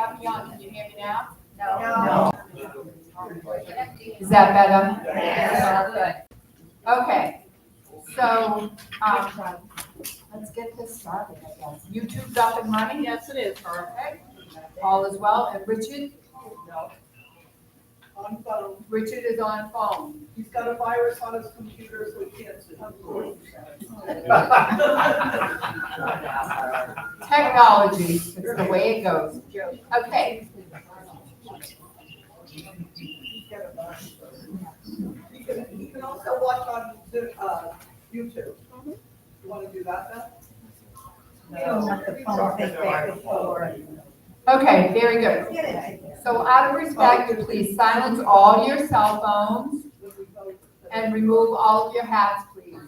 got me on, can you hear me now? No. Is that better? Yes. Okay, so, let's get this started, I guess. YouTube's up and running? Yes, it is, perfect. All is well, and Richard? No. On phone. Richard is on phone. He's got a virus on his computer, so he can't see. Technology, it's the way it goes. Okay, You can also watch on YouTube. You want to do that then? okay, very good. So out of respect, please silence all your cell phones and remove all of your hats, please.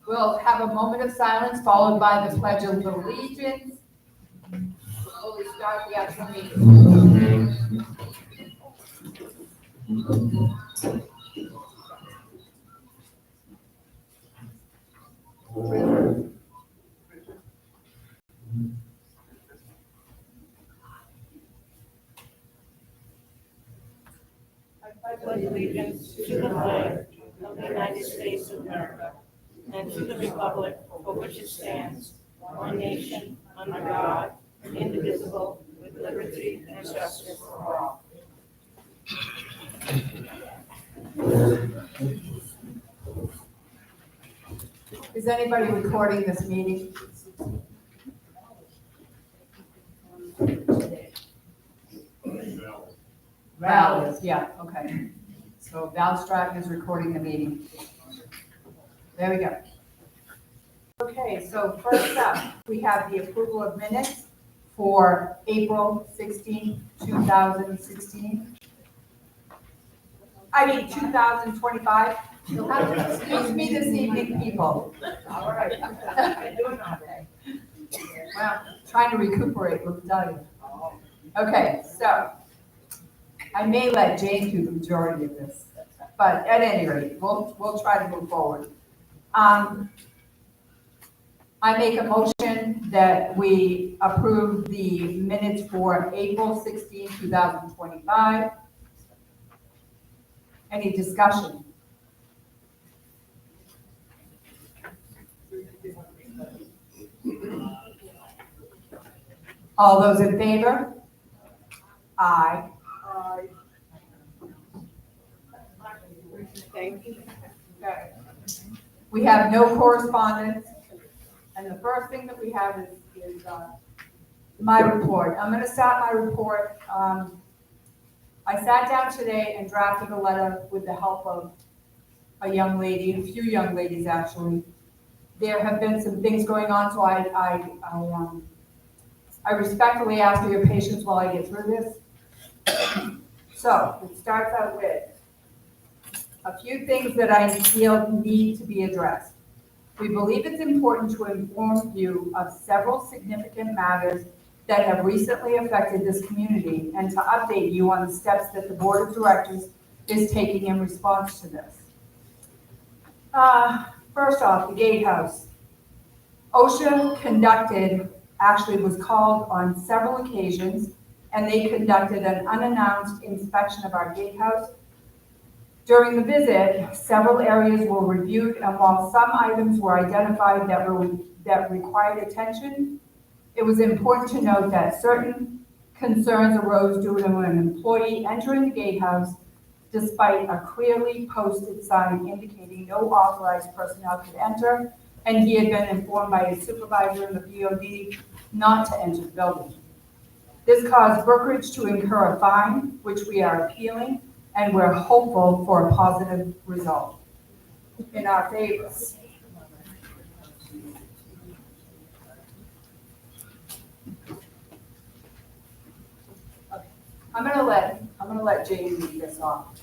We'll have a moment of silence followed by the Pledge of Allegiance. Before we start the actual meeting. I pledge allegiance to the flag of the United States of America and to the republic for which it stands, one nation, under God, indivisible, with liberty and justice for all. Is anybody recording this meeting? Val is, yeah, okay. So Val Stratton is recording the meeting. There we go. Okay, so first up, we have the approval of minutes for April 16, 2016. 2025. You'll have to excuse me this evening, people. All right. Well, trying to recuperate, we'll tell you. Okay, so I may let Jane do the majority of this, but at any rate, we'll try to move forward. I make a motion that we approve the minutes for April 16, 2025. Any discussion? All those in favor? Aye. Thank you. Okay. We have no correspondence, and the first thing that we have is my report. I'm going to start my report. I sat down today and drafted a letter with the help of a young lady, a few young ladies actually. There have been some things going on, so I respectfully ask for your patience while I get through this. So it starts out with a few things that I feel need to be addressed. We believe it's important to inform you of several significant matters that have recently affected this community and to update you on the steps that the Board of Directors is taking in response to this. First off, the gatehouse. OSHA was called on several occasions, and they conducted an unannounced inspection of our gatehouse. During the visit, several areas were reviewed, and while some items were identified that required attention, it was important to note that certain concerns arose due to an employee entering the gatehouse despite a clearly posted sign indicating no authorized personnel could enter, and he had been informed by his supervisor in the BOD not to enter the building. This caused Brookridge to incur a fine, which we are appealing, and we're hopeful for a positive result in our favor. I'm gonna let Jane read this off.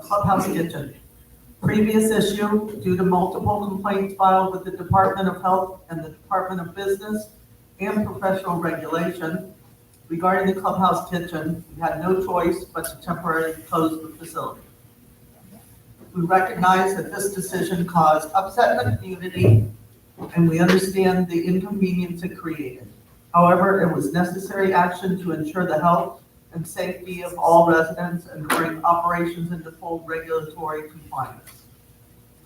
Clubhouse kitchen. Previous issue, due to multiple complaints filed with the Department of Health and the Department of Business and Professional Regulation, Regarding the clubhouse kitchen, we had no choice but to temporarily close the facility. We recognize that this decision caused upset in the community, and we understand the inconvenience it created. However, it was necessary action to ensure the health and safety of all residents and to bring operations into full regulatory compliance.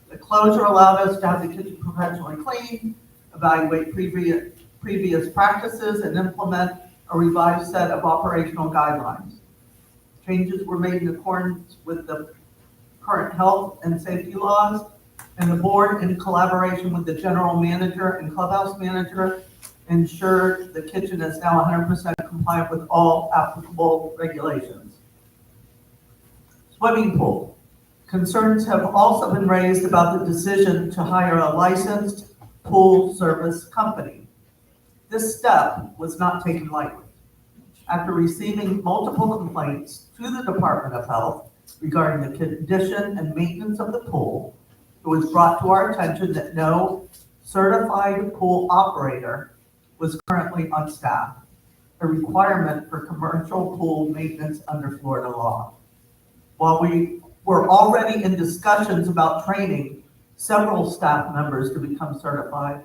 The closure allowed us to have the kitchen professionally cleaned, evaluate previous practices, and implement a revised set of operational guidelines. Changes were made in accordance with the current health and safety laws, and the board, in collaboration with the general manager and clubhouse manager, ensured the kitchen is now 100% compliant with all applicable regulations. Swimming pool. Concerns have also been raised about the decision to hire a licensed pool service company. This step was not taken lightly. After receiving multiple complaints to the Department of Health regarding the condition and maintenance of the pool, it was brought to our attention that no certified pool operator was currently on staff, a requirement for commercial pool maintenance under Florida law. While we were already in discussions about training several staff members to become certified,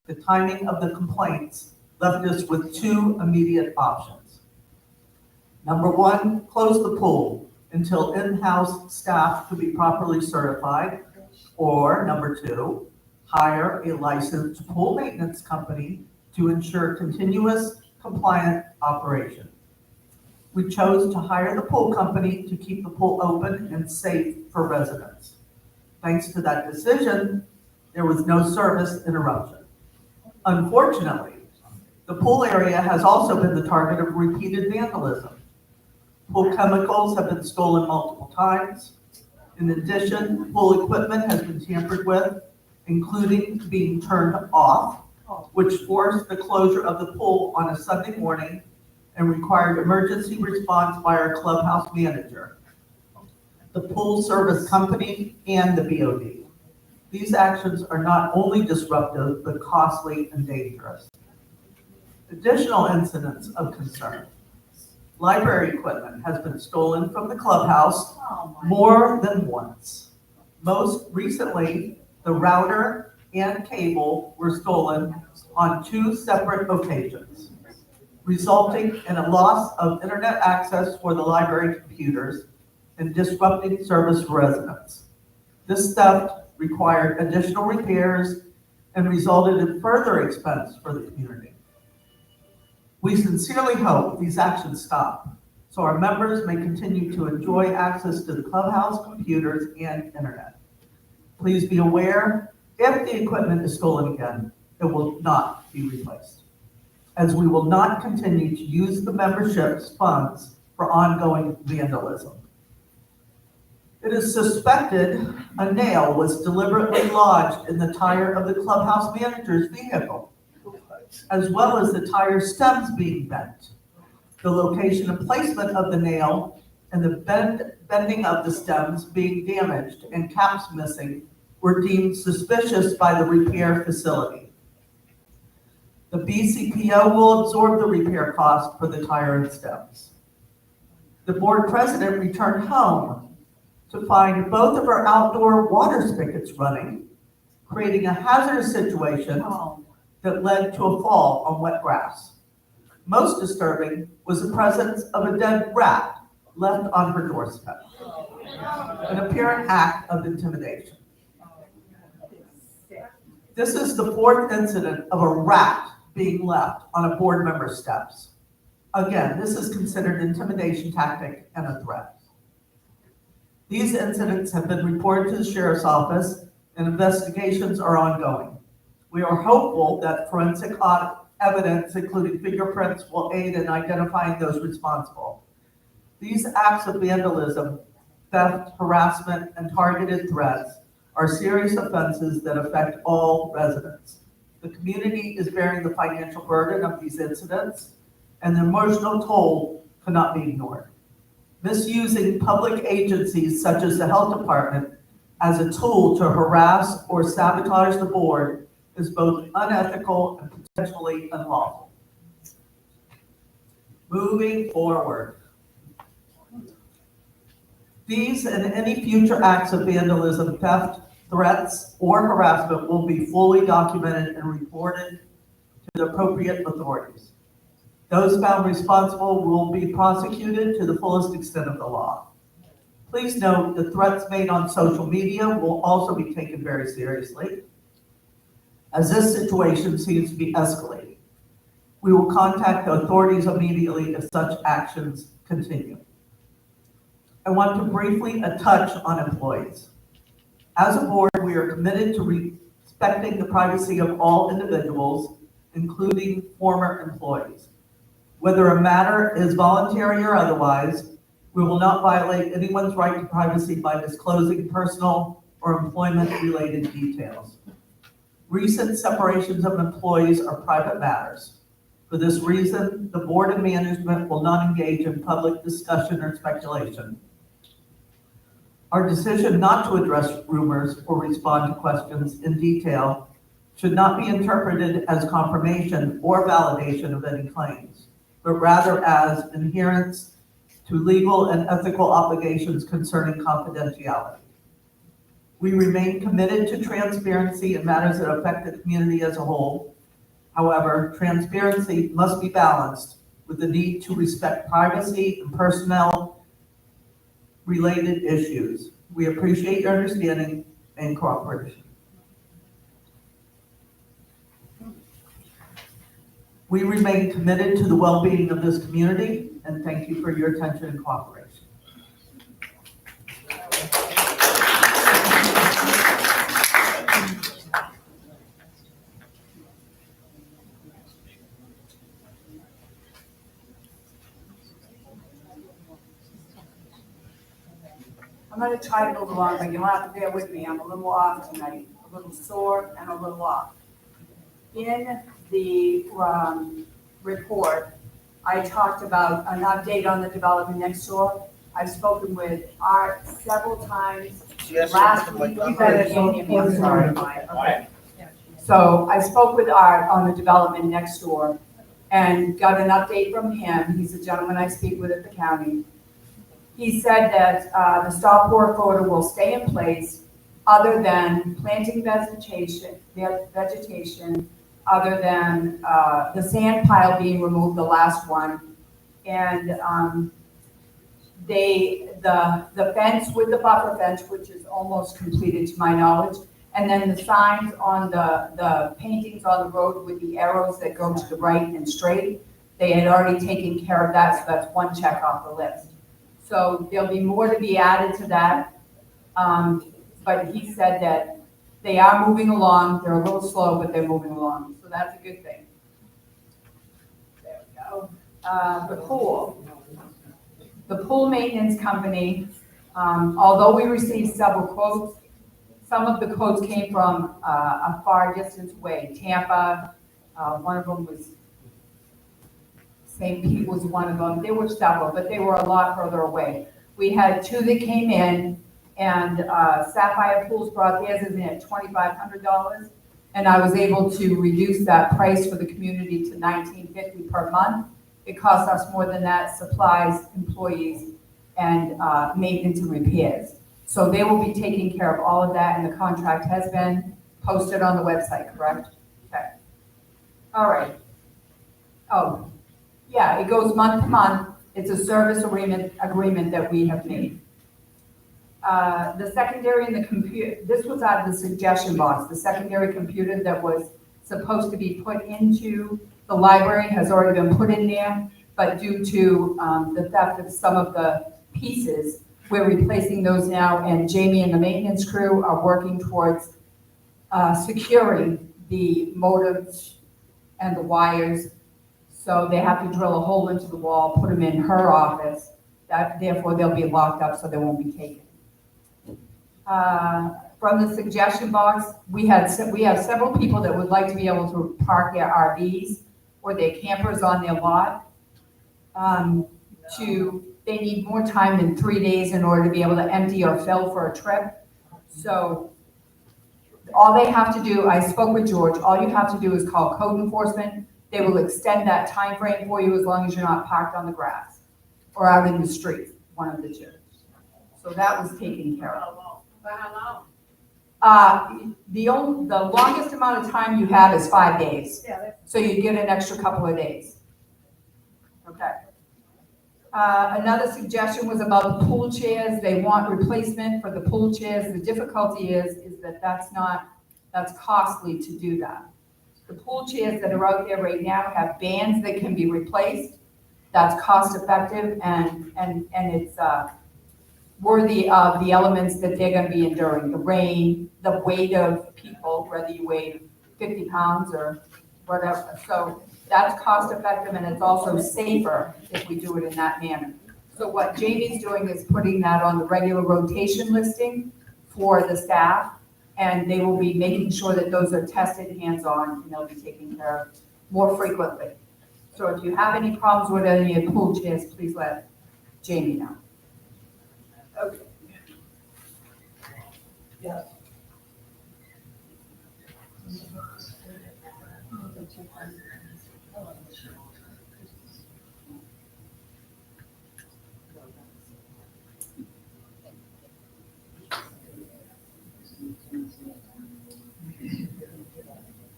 the timing of the complaints left us with two immediate options. Number one, close the pool until in-house staff could be properly certified, or number two, hire a licensed pool maintenance company to ensure continuous compliant operation. We chose to hire the pool company to keep the pool open and safe for residents. Thanks to that decision, there was no service interruption. Unfortunately, the pool area has also been the target of repeated vandalism. Pool chemicals have been stolen multiple times. In addition, pool equipment has been tampered with, including being turned off, which forced the closure of the pool on a Sunday morning and required emergency response by our clubhouse manager, the pool service company, and the BOD. These actions are not only disruptive, but costly and dangerous. Additional incidents of concern. Library equipment has been stolen from the clubhouse more than once. Most recently, the router and cable were stolen on two separate occasions, resulting in a loss of internet access for the library computers and disrupting service for residents. This theft required additional repairs and resulted in further expense for the community. We sincerely hope these actions stop so our members may continue to enjoy access to the clubhouse computers and internet. Please be aware, if the equipment is stolen again, it will not be replaced, as we will not continue to use the membership's funds for ongoing vandalism. It is suspected a nail was deliberately lodged in the tire of the clubhouse manager's vehicle, as well as the tire stems being bent. The location and placement of the nail and the bending of the stems being damaged and caps missing were deemed suspicious by the repair facility. The BCPO will absorb the repair cost for the tire and stems. The board president returned home to find both of our outdoor water spigots running, creating a hazardous situation that led to a fall on wet grass. Most disturbing was the presence of a dead rat left on her doorstep, an apparent act of intimidation. This is the fourth incident of a rat being left on a board member's steps. Again, this is considered intimidation tactic and a threat. These incidents have been reported to the sheriff's office and investigations are ongoing. We are hopeful that forensic evidence, including fingerprints, will aid in identifying those responsible. These acts of vandalism, theft, harassment, and targeted threats are serious offenses that affect all residents. The community is bearing the financial burden of these incidents, and the emotional toll cannot be ignored. Misusing public agencies such as the health department as a tool to harass or sabotage the board is both unethical and potentially unlawful. Moving forward. These and any future acts of vandalism, theft, threats, or harassment will be fully documented and reported to the appropriate authorities. Those found responsible will be prosecuted to the fullest extent of the law. Please note that threats made on social media will also be taken very seriously, as this situation seems to be escalating. We will contact the authorities immediately if such actions continue. I want to briefly touch on employees. As a board, we are committed to respecting the privacy of all individuals, including former employees. Whether a matter is voluntary or otherwise, we will not violate anyone's right to privacy by disclosing personal or employment-related details. Recent separations of employees are private matters. For this reason, the board and management will not engage in public discussion or speculation. Our decision not to address rumors or respond to questions in detail should not be interpreted as confirmation or validation of any claims, but rather as adherence to legal and ethical obligations concerning confidentiality. We remain committed to transparency in matters that affect the community as a whole. However, transparency must be balanced with the need to respect privacy and personnel-related issues. We appreciate your understanding and cooperation. We remain committed to the well-being of this community, and thank you for your attention and cooperation. I'm going to try to move along, but you'll have to bear with me. I'm a little off tonight, a little sore and a little off. In the report, I talked about an update on the development next door. I've spoken with Art several times. Last week, you better hear me, I'm sorry. Okay. So I spoke with Art on the development next door and got an update from him. He's a gentleman I speak with at the county. He said that the stop work order will stay in place other than planting vegetation, other than the sand pile being removed, the last one. And the fence with the buffer fence, which is almost completed to my knowledge, and then the signs on the paintings on the road with the arrows that go to the right and straight, they had already taken care of that, so that's one check off the list. So there'll be more to be added to that. But he said that they are moving along. They're a little slow, but they're moving along. So that's a good thing. There we go. The pool. The pool maintenance company, although we received several quotes, some of the quotes came from a far distance away. Tampa, one of them was St. Pete was one of them. There were several, but they were a lot further away. We had two that came in, and Sapphire Pools brought theirs in at $2,500, and I was able to reduce that price for the community to $1,950 per month. It costs us more than that, supplies, employees, and maintenance and repairs. So they will be taking care of all of that, and the contract has been posted on the website, correct? Okay. All right. Oh. Yeah, it goes month to month. It's a service agreement that we have made. The secondary and the computer, this was out of the suggestion box. The secondary computer that was supposed to be put into the library has already been put in there, but due to the theft of some of the pieces, we're replacing those now, and Jamie and the maintenance crew are working towards securing the modems and the wires. So they have to drill a hole into the wall, put them in her office. Therefore, they'll be locked up so they won't be taken. From the suggestion box, we have several people that would like to be able to park their RVs or their campers on their lot. They need more time than 3 days in order to be able to empty or fill for a trip. So all they have to do, I spoke with George, all you have to do is call code enforcement, they will extend that time frame for you as long as you're not parked on the grass or out in the street, one of the two. So that was taken care of. For how long? The longest amount of time you have is 5 days. Yeah, that's. So you get an extra couple of days. Okay. Another suggestion was about the pool chairs. They want replacement for the pool chairs. The difficulty is that that's costly to do that. The pool chairs that are out there right now have bands that can be replaced. That's cost effective and it's worthy of the elements that they're gonna be enduring, the rain, the weight of people, whether you weigh 50 pounds or whatever. So that's cost effective and it's also safer if we do it in that manner. So what Jamie's doing is putting that on the regular rotation listing for the staff, and they will be making sure that those are tested hands-on and they'll be taken care of more frequently. So if you have any problems with any of the pool chairs, please let Jamie know. Okay. Yeah.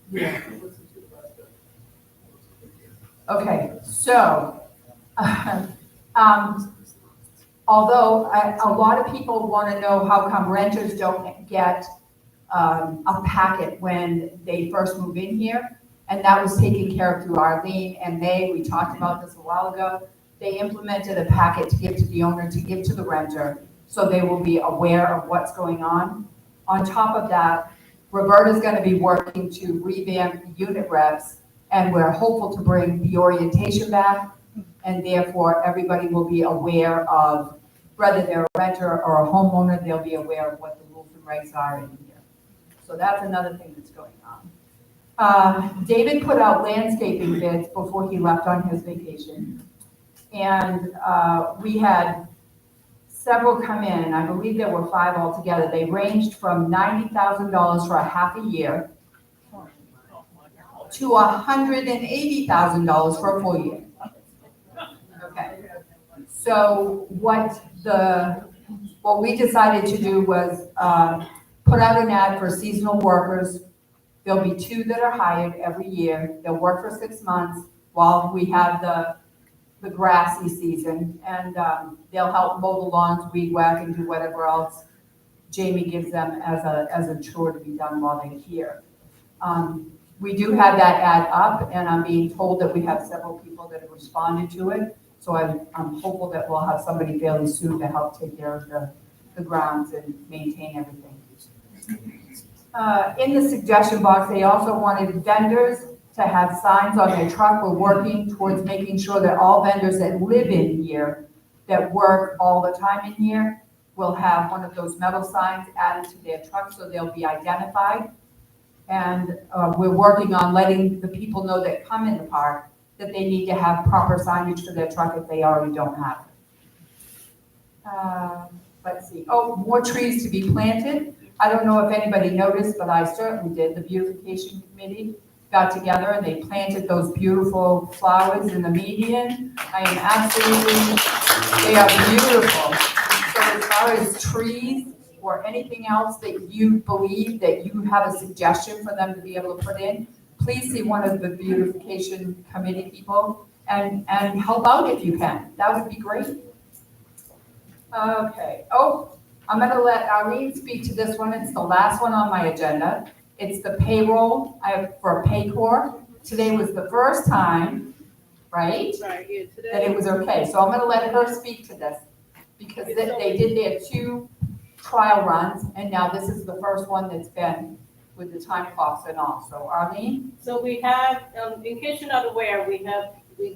Yeah. Okay, so, although a lot of people want to know how come renters don't get a packet when they first move in here, and that was taken care of through Arlene and May. We talked about this a while ago. They implemented a packet to give to the owner, to give to the renter, so they will be aware of what's going on. On top of that, Roberta's going to be working to revamp the unit reps, and we're hopeful to bring the orientation back, and therefore everybody will be aware of, whether they're a renter or a homeowner, they'll be aware of what the rules and regs are in here. So that's another thing that's going on. David put out landscaping bids before he left on his vacation, and we had several come in, and I believe there were 5 altogether. They ranged from $90,000 for a half a year to $180,000 for a full year. Okay. So what we decided to do was put out an ad for seasonal workers. There'll be 2 that are hired every year. They'll work for 6 months while we have the grassy season, and they'll help mow the lawns, weed whack, and do whatever else Jamie gives them as a chore to be done while they're here. We do have that ad up, and I'm being told that we have several people that have responded to it. So I'm hopeful that we'll have somebody fairly soon to help take care of the grounds and maintain everything. In the suggestion box, they also wanted vendors to have signs on their truck. We're working towards making sure that all vendors that live in here, that work all the time in here, will have one of those metal signs added to their truck so they'll be identified. And we're working on letting the people know that come in the park that they need to have proper signage for their truck if they already don't have it. Let's see. Oh, more trees to be planted. I don't know if anybody noticed, but I certainly did. The beautification committee got together and they planted those beautiful flowers in the median. I am absolutely, they are beautiful. So as far as trees or anything else that you believe that you have a suggestion for them to be able to put in, please see one of the beautification committee people and help out if you can. That would be great. Okay. Oh, I'm going to let Arlene speak to this one. It's the last one on my agenda. It's the payroll for Paycor. Today was the first time, right? Right, yeah, That it was okay. So I'm going to let her speak to this because they did their 2 trial runs, and now this is the first one that's been with the time clocks and all. So Arlene? So we have, in case you're not aware, we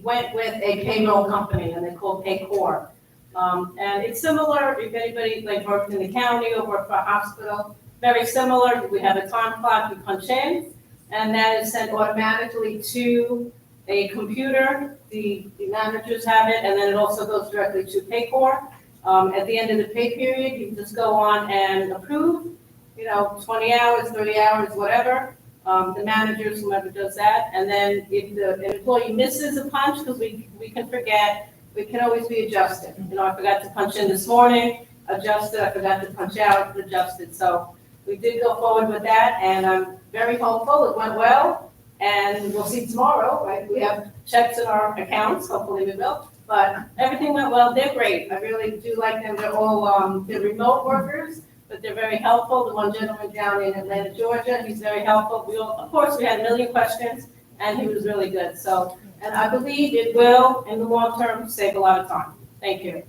went with a payroll company and they're called Paycor. And it's similar, if anybody like worked in the county or worked for a hospital, very similar. We have a time clock, you punch in, and that is sent automatically to a computer. The managers have it, and then it also goes directly to Paycor. At the end of the pay period, you just go on and approve, 20 hours, 30 hours, whatever. the managers, whoever does that. And then if the employee misses a punch, because we can forget, we can always be adjusted. You know, I forgot to punch in this morning, adjusted, I forgot to punch out, adjusted. So we did go forward with that, and I'm very hopeful it went well. And we'll see tomorrow, right? We have checks in our accounts, hopefully we will. But everything went well, they're great. I really do like them. They're all, they're remote workers, but they're very helpful. The one gentleman down in Atlanta, Georgia, he's very helpful. We all, of course, we had a million questions, and he was really good. So, and I believe it will, in the long term, save a lot of time. Thank you.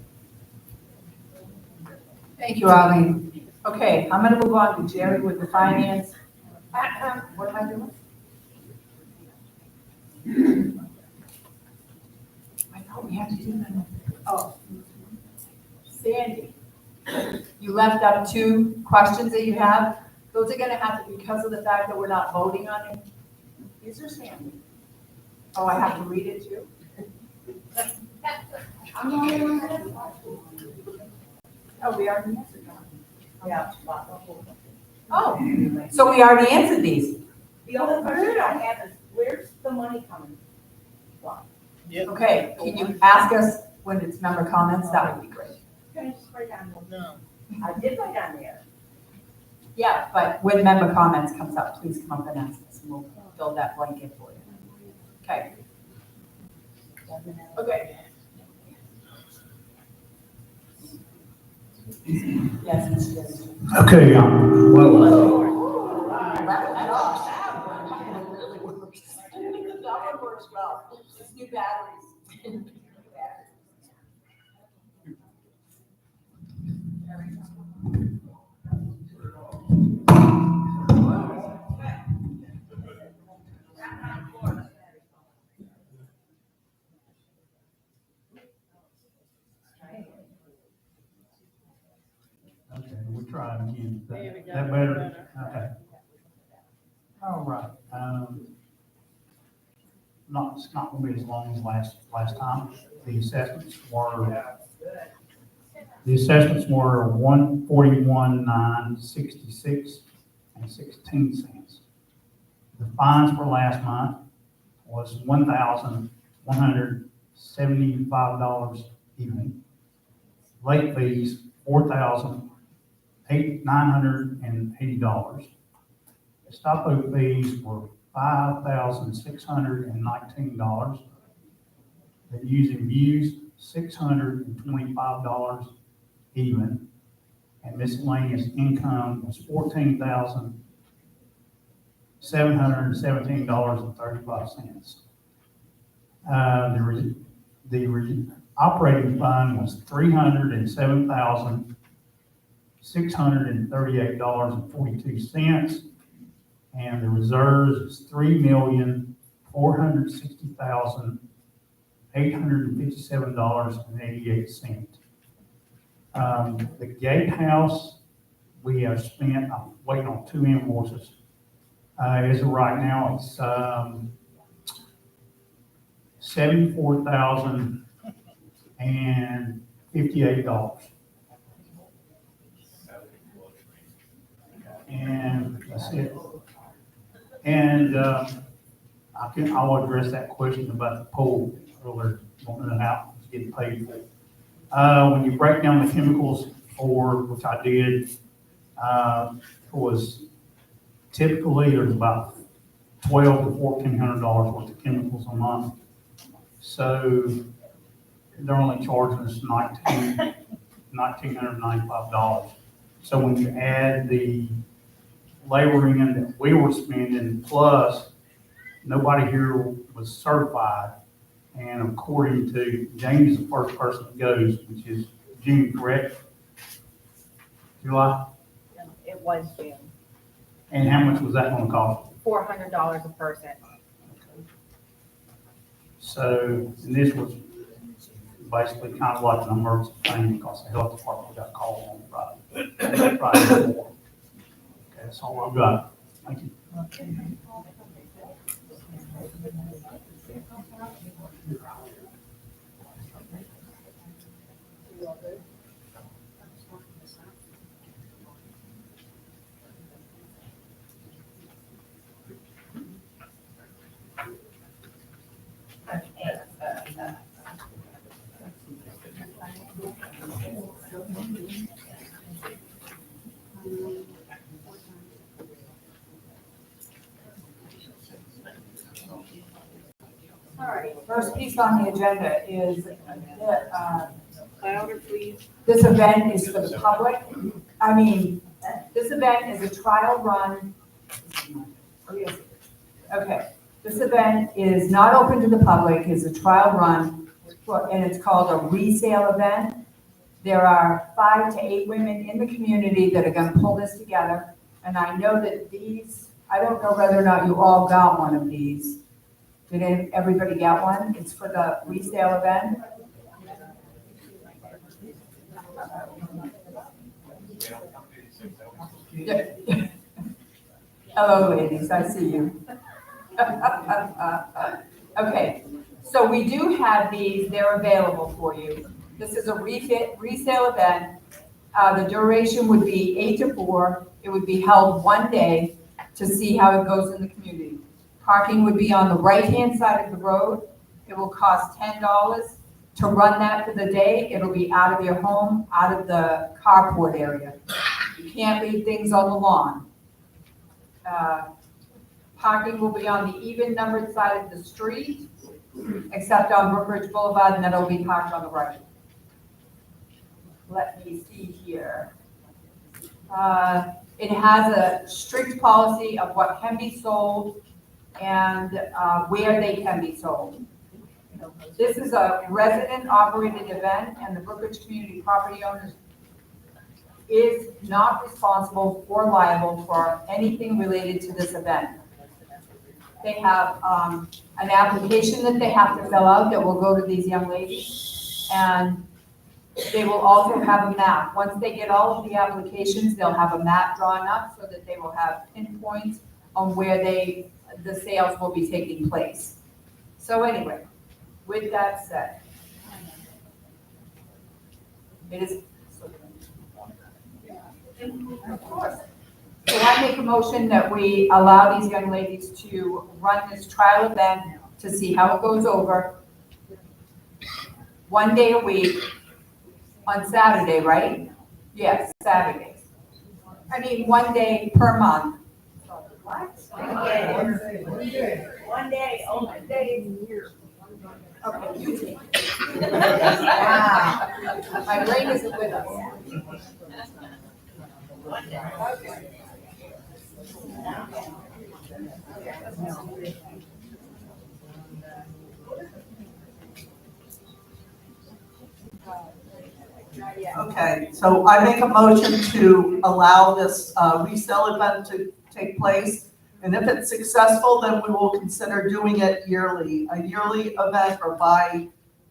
Thank you, Arlene. Okay, I'm gonna move on to Jerry with the finance. What am I doing? I thought we had to do that. Oh, Sandy, you left up 2 questions that you have. Those are gonna have to, because of the fact that we're not voting on it. Is there Sandy? Oh, I have to read it too? I'm the only one that has one. Oh, we already answered that. Yeah. Oh, so we already answered these. The only question I have is, where's the money coming from? Okay, can you ask us when it's member comments? That would be great. Can I just write down? No. I did write down there. Yeah, but when member comments comes up, please come up and ask us, and we'll fill that blanket for you. Okay. Okay. Yes, Mr. Dennis. Okay, well, That one works well. It's new batteries. okay, we'll try it again. There we go. That better? Okay. All right, it's not gonna be as long as last time. The assessments were 141,966 and 16 cents. The fines for last month was $1,175 even. Late fees, $4,980. Stop load fees were $5,619. Then using views, $625 even. And miscellaneous income was $14,717.35. The operating fund was $307,638.42. And the reserves is $3,460,857.88. The gatehouse, we have spent, I'm waiting on 2 invoices. As of right now, it's $74,058. And that's it. And I'll address that question about the pool earlier, wanting it out, it's getting paid for. When you break down the chemicals which I did, was typically there's about $1,200 to $1,400 worth of chemicals a month. So they're only charging us $1,995. So when you add the laboring in that we were spending, plus nobody here was certified. And according to James, the first person that goes, which is June, correct? July? It was June, And how much was that gonna cost? $400 a person. So, and this was basically kind of like an emergency thing because the health department got called on Friday. Friday before. Okay, that's all I've got. Thank you. First piece on the agenda is, Louder, please. this event is for the public. I mean, this event is a trial run. Okay, this event is not open to the public, is a trial run, and it's called a resale event. There are 5 to 8 women in the community that are gonna pull this together, and I know that these, I don't know whether or not you all got one of these. Did everybody get one? It's for the resale event. Yeah. Hello, ladies, I see you. Okay, so we do have these, they're available for you. This is a resale event. The duration would be 8 to 4. It would be held one day to see how it goes in the community. Parking would be on the right-hand side of the road. It will cost $10 to run that for the day. It'll be out of your home, out of the carport area. You can't leave things on the lawn. Parking will be on the even numbered side of the street, except on Brookridge Boulevard, and then it'll be parked on the right. Let me see here. It has a strict policy of what can be sold and where they can be sold. This is a resident-operated event, and the Brookridge Community Property Owners is not responsible or liable for anything related to this event. They have an application that they have to fill out that will go to these young ladies, and they will also have a map. Once they get all of the applications, they'll have a map drawn up so that they will have pinpoints on where the sales will be taking place. So anyway, with that said, it is. Of course. So I make a motion that we allow these young ladies to run this trial event to see how it goes over. One day a week on Saturday, right? Yes, Saturdays. I mean, one day per month. What? One day, only day in a year. Okay, you take it. Wow. My brain isn't with us. One day. Okay. Okay, so I make a motion to allow this resale event to take place. And if it's successful, then we will consider doing it yearly, a yearly event or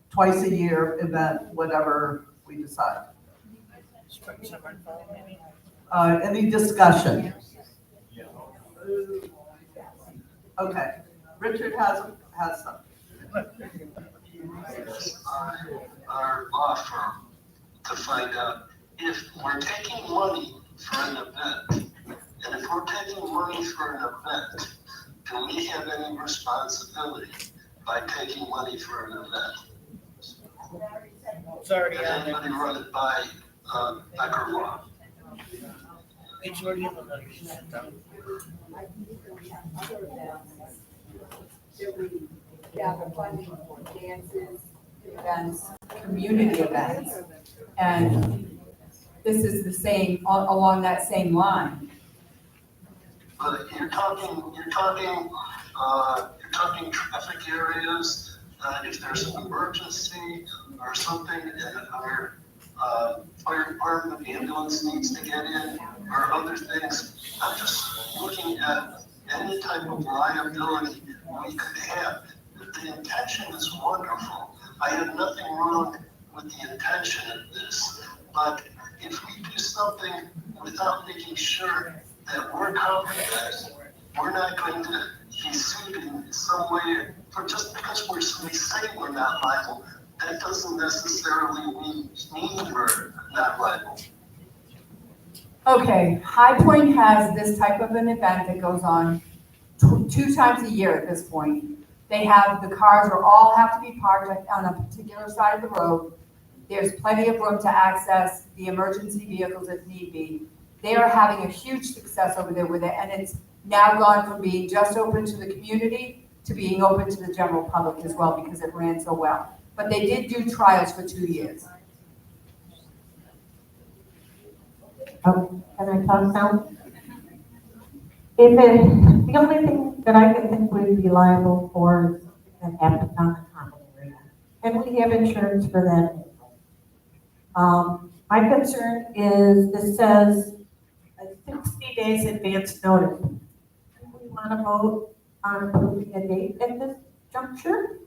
twice a year event, whatever we decide. Any discussion? Okay, Richard has some. Our law firm to find out if we're taking money for an event, and if we're taking money for an event, do we have any responsibility by taking money for an event? It's already Does on there. anybody run it by Becker law? It's already on the Gather funding for dances, events, community events. And this is the same, along that same line. But you're talking traffic areas, if there's an emergency or something, and our fire department, ambulance needs to get in, or other things. I'm just looking at any type of liability we could have. The intention is wonderful. I have nothing wrong with the intention of this, but if we do something without making sure that we're covered, that we're not going to be sued in some way for just because we say we're not liable, that doesn't necessarily mean we're not liable. Okay, High Point has this type of an event that goes on 2 times a year at this point. They have, the cars all have to be parked on a particular side of the road. There's plenty of room to access the emergency vehicles if need be. They are having a huge success over there with it, and it's now gone from being just open to the community to being open to the general public as well because it ran so well. But they did do trials for 2 years. Can I talk now? If it, the only thing that I can think we'd be liable for is that happens on the common area. And we have insurance for that. My concern is this says a 60 days advance notice. Do we want to vote on approving a date at this juncture?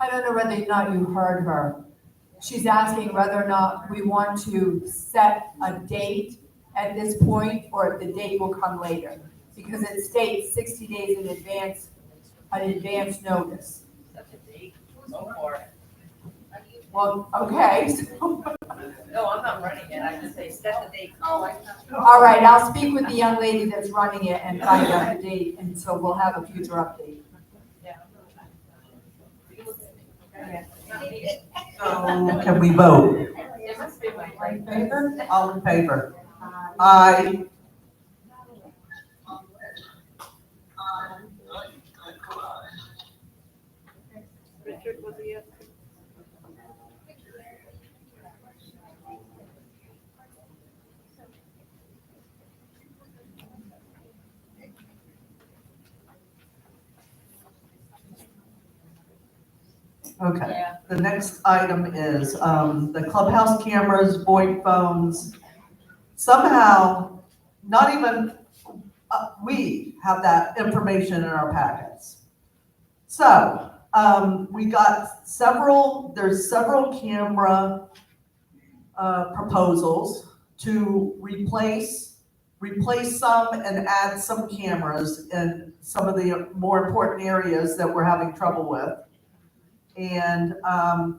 I don't know whether or not you heard her. She's asking whether or not we want to set a date at this point or if the date will come later. Because it states 60 days in advance, an advance notice. That's a date. Go for it. Well, okay. So, No, I'm not running it. I just say set the date. Oh, I know. all right, I'll speak with the young lady that's running it and find out the date, and so we'll have a future update. So can we vote? It must be my All in favor? All in favor? Aye. Richard, was he? Okay. Yeah. The next item is the clubhouse cameras, VoIP phones. Somehow, not even we have that information in our packets. So we got there's several camera proposals to replace some and add some cameras in some of the more important areas that we're having trouble with. And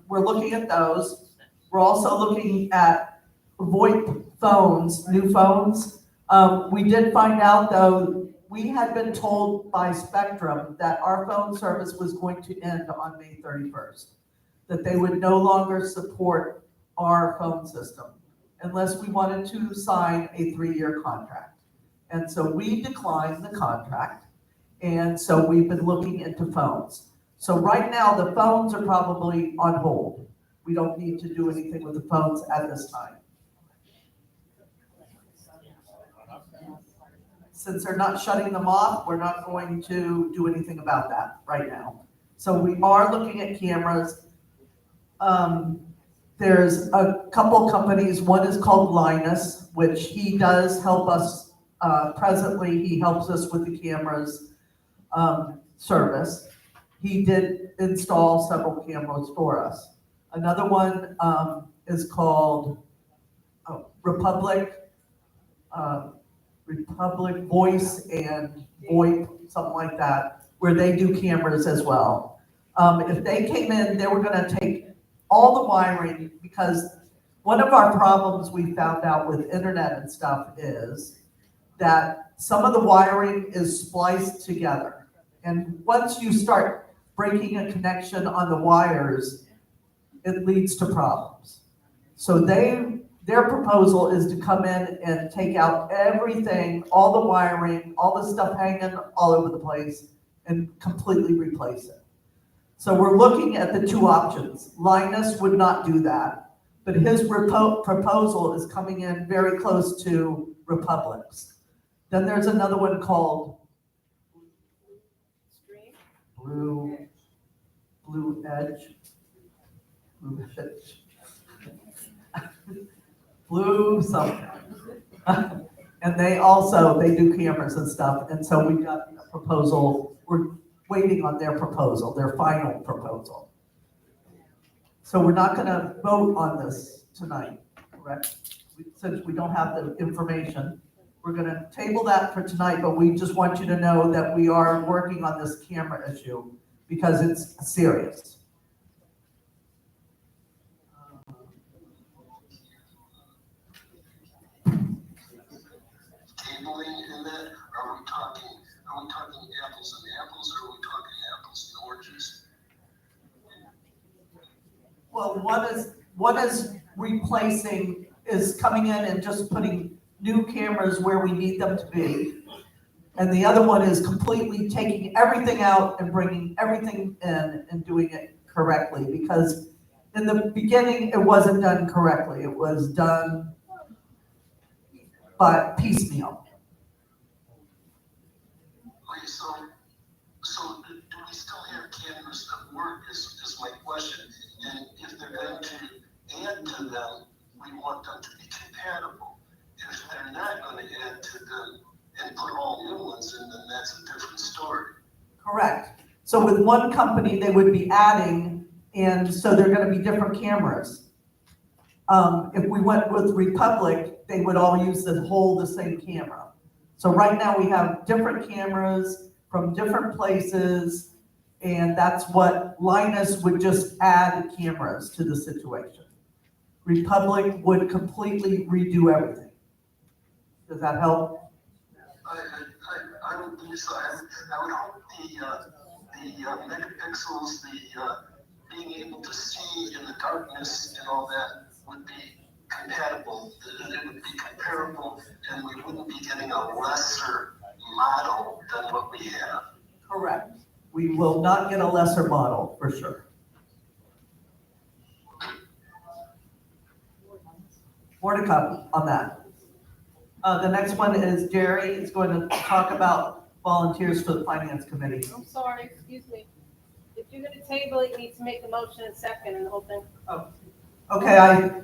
we're looking at those. We're also looking at VoIP phones, new phones. We did find out, though, we had been told by Spectrum that our phone service was going to end on May 31st, that they would no longer support our phone system unless we wanted to sign a 3-year contract. And so we declined the contract, and so we've been looking into phones. So right now, the phones are probably on hold. We don't need to do anything with the phones at this time. Since they're not shutting them off, we're not going to do anything about that right now. So we are looking at cameras. There's a couple companies. One is called Linus, which he does help us. Presently, he helps us with the cameras service. He did install several cameras for us. Another one is called Republic Voice and VoIP, something like that, where they do cameras as well. If they came in, they were going to take all the wiring, because one of our problems we found out with internet and stuff is that some of the wiring is spliced together. And once you start breaking a connection on the wires, it leads to problems. So their proposal is to come in and take out everything, all the wiring, all the stuff hanging all over the place, and completely replace it. So we're looking at the two options. Linus would not do that, but his proposal is coming in very close to Republic's. Then there's another one called Blue Edge. Blue something. And they do cameras and stuff. And so we got a proposal. We're waiting on their proposal, their final proposal. So we're not going to vote on this tonight, correct? Since we don't have the information, we're going to table that for tonight, but we just want you to know that we are working on this camera issue because it's serious. Tabling in that, are we talking apples and apples, or are we talking apples and oranges? Well, replacing, is coming in and just putting new cameras where we need them to be. And the other one is completely taking everything out and bringing everything in and doing it correctly. Because in the beginning, it wasn't done correctly. It was done by piecemeal. Okay, so do we still have cameras that work is my question. And if they're going to add to them, we want them to be compatible. If they're not going to add to them and put all new ones in, then that's a different story. Correct. So with one company, they would be adding, and so they're gonna be different cameras. If we went with Republic, they would all use the same camera. So right now, we have different cameras from different places, and that's what Linus would just add cameras to the situation. Republic would completely redo everything. Does that help? I would believe so. I would hope the megapixels, being able to see in the darkness and all that would be compatible. That it would be comparable, and we wouldn't be getting a lesser model than what we have. Correct. We will not get a lesser model, for sure. More to come on that. The next one is Jerry is going to talk about volunteers for the Finance Committee. I'm sorry, excuse me. If you're gonna table it, you need to make the motion and second and the whole thing. Okay,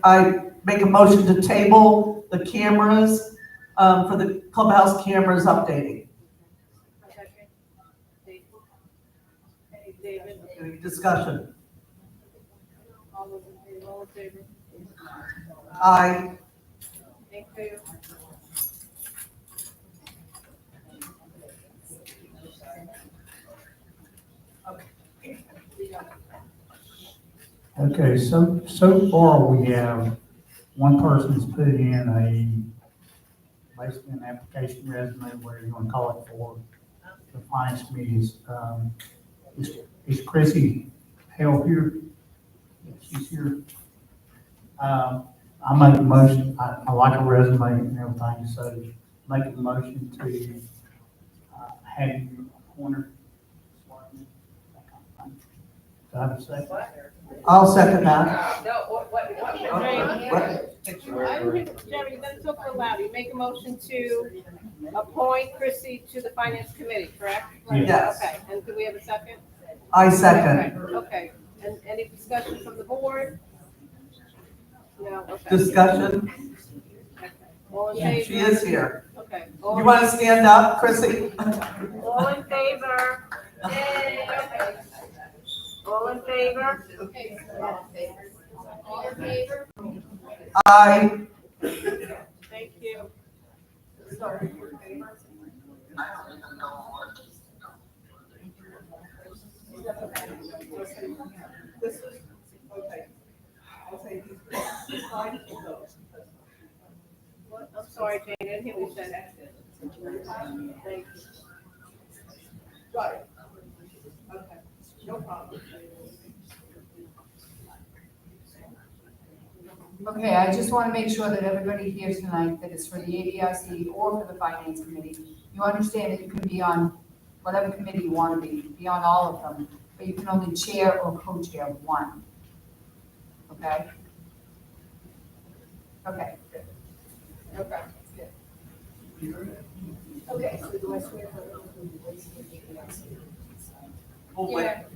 I make a motion to table the cameras, for the clubhouse cameras updating. David, Any discussion? all those in favor, all in favor? Aye. Thank you. Okay, so far we have one person's put in basically an application resume, whatever you want to call it, for the finance committees. Is Chrissy Hale here? She's here. I make a motion, I like a resume and everything, so make a motion to have you appoint her. Do I have a second? I'll second that. No, what? Jerry, you gotta talk real loud. You make a motion to appoint Chrissy to the finance committee, correct? Yes. Okay, and do we have a second? I second. Okay, and any discussion from the board? No, okay. Discussion? All in favor? She is here. Okay. You want to stand up, Chrissy? All in favor? Yay, okay. All in favor? Okay. All in favor? Aye. Thank you. I don't even know what. This is, okay. I'll say these slides will go. What? I'm sorry, Jane, I didn't hear what you said. Thank you. Got it. Okay, no problem. Okay, I just want to make sure that everybody here tonight, that it's for the ADRC or for the Finance Committee, you understand that you can be on whatever committee you want to be on all of them, but you can only chair or co-chair one. Okay? Okay. Okay. Okay, so do I swear for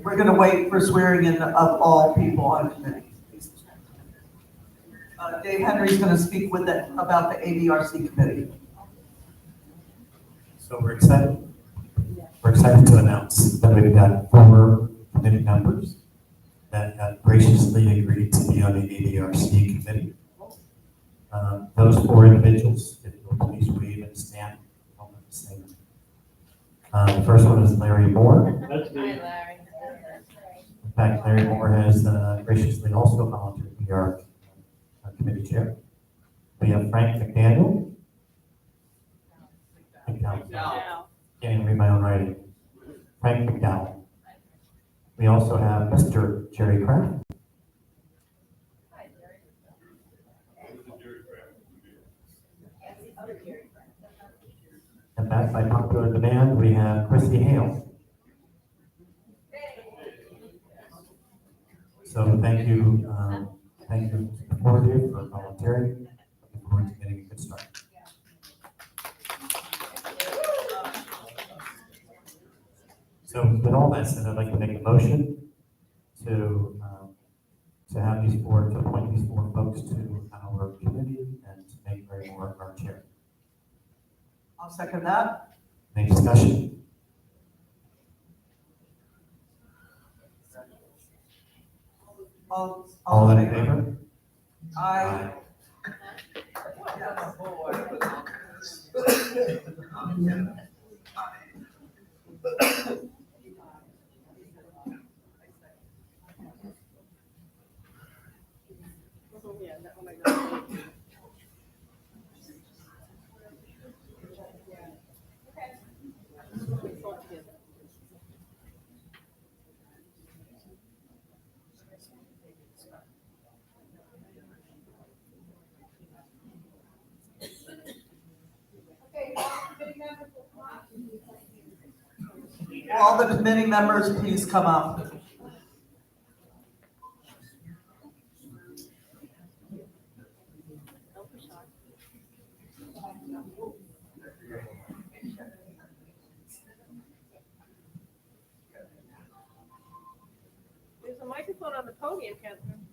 We're going to wait for swearing in of all people on committee. Dave Henry's going to speak about the ADRC committee. So we're excited. We're excited to announce that we've got 4 committee members that have graciously agreed to be on the ADRC committee. Those 4 individuals, if you'll please wave and stand. The first one is Larry Moore. That's Hi, Larry. In fact, Larry Moore has graciously also volunteered to be our committee chair. We have Frank McDaniel. Now. Can't even read my own writing. Frank McDowell. We also have Mr. Jerry Kraft. back by popular demand, we have Chrissy Hale. So thank you to the four of you for volunteering. Looking forward to getting a good start. So with all that said, I'd like to make a motion to have these four, to appoint these four folks to our committee and to make Mary Moore our chair. I'll second that. Any discussion? All in favor? Aye. All the committee members, please come up. There's a microphone on the podium, Catherine.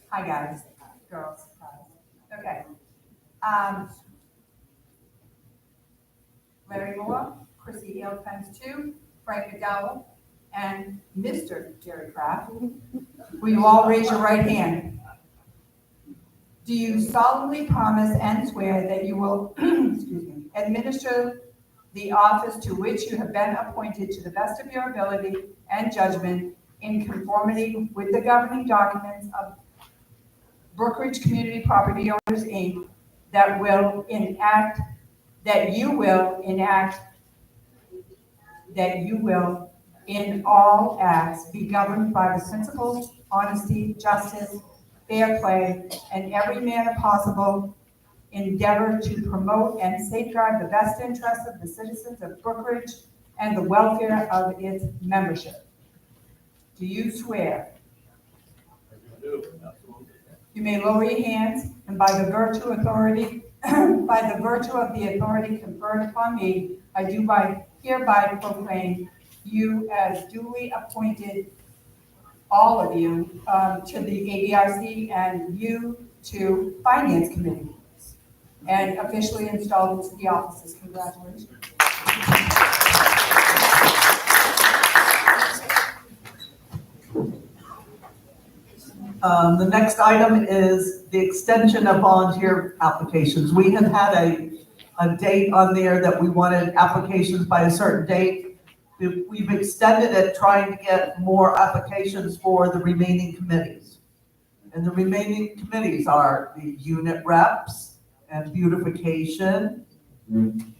Hi, guys, girls, guys. Okay. Larry Moore, Chrissy Hale times 2, Frank McDowell, and Mr. Jerry Kraft. Will you all raise your right hand? Do you solemnly promise and swear that you will administer the office to which you have been appointed to the best of your ability and judgment in conformity with the governing documents of Brookridge Community Property Owners, Inc., that you will in all acts be governed by the principles, honesty, justice, fair play, and every manner possible endeavor to promote and safeguard the best interests of the citizens of Brookridge and the welfare of its membership. Do you swear? I do, absolutely. You may lower your hands, and by the virtue of the authority conferred upon me, I do hereby proclaim you as duly appointed, all of you, to the ABRC and you to Finance Committee, and officially installed into the offices. Congratulations. The next item is the extension of volunteer applications. We had a date on there that we wanted applications by a certain date. We've extended it, trying to get more applications for the remaining committees. And the remaining committees are the unit reps and beautification, And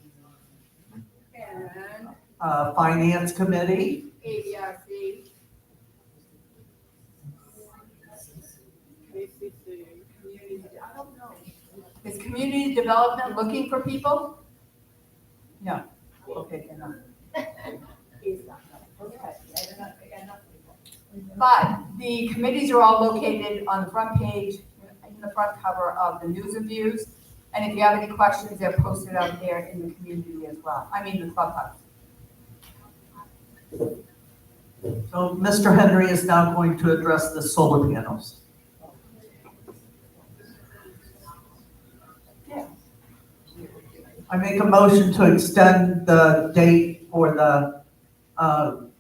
finance committee, ABRC. Is community development looking for people? No. Okay, they're not. But the committees are all located on the front page, in the front cover of the News and Views. And if you have any questions, they're posted out there in the community as well. I mean, the clubhouse. So Mr. Henry is now going to address the solar panels. I make a motion to extend the date for the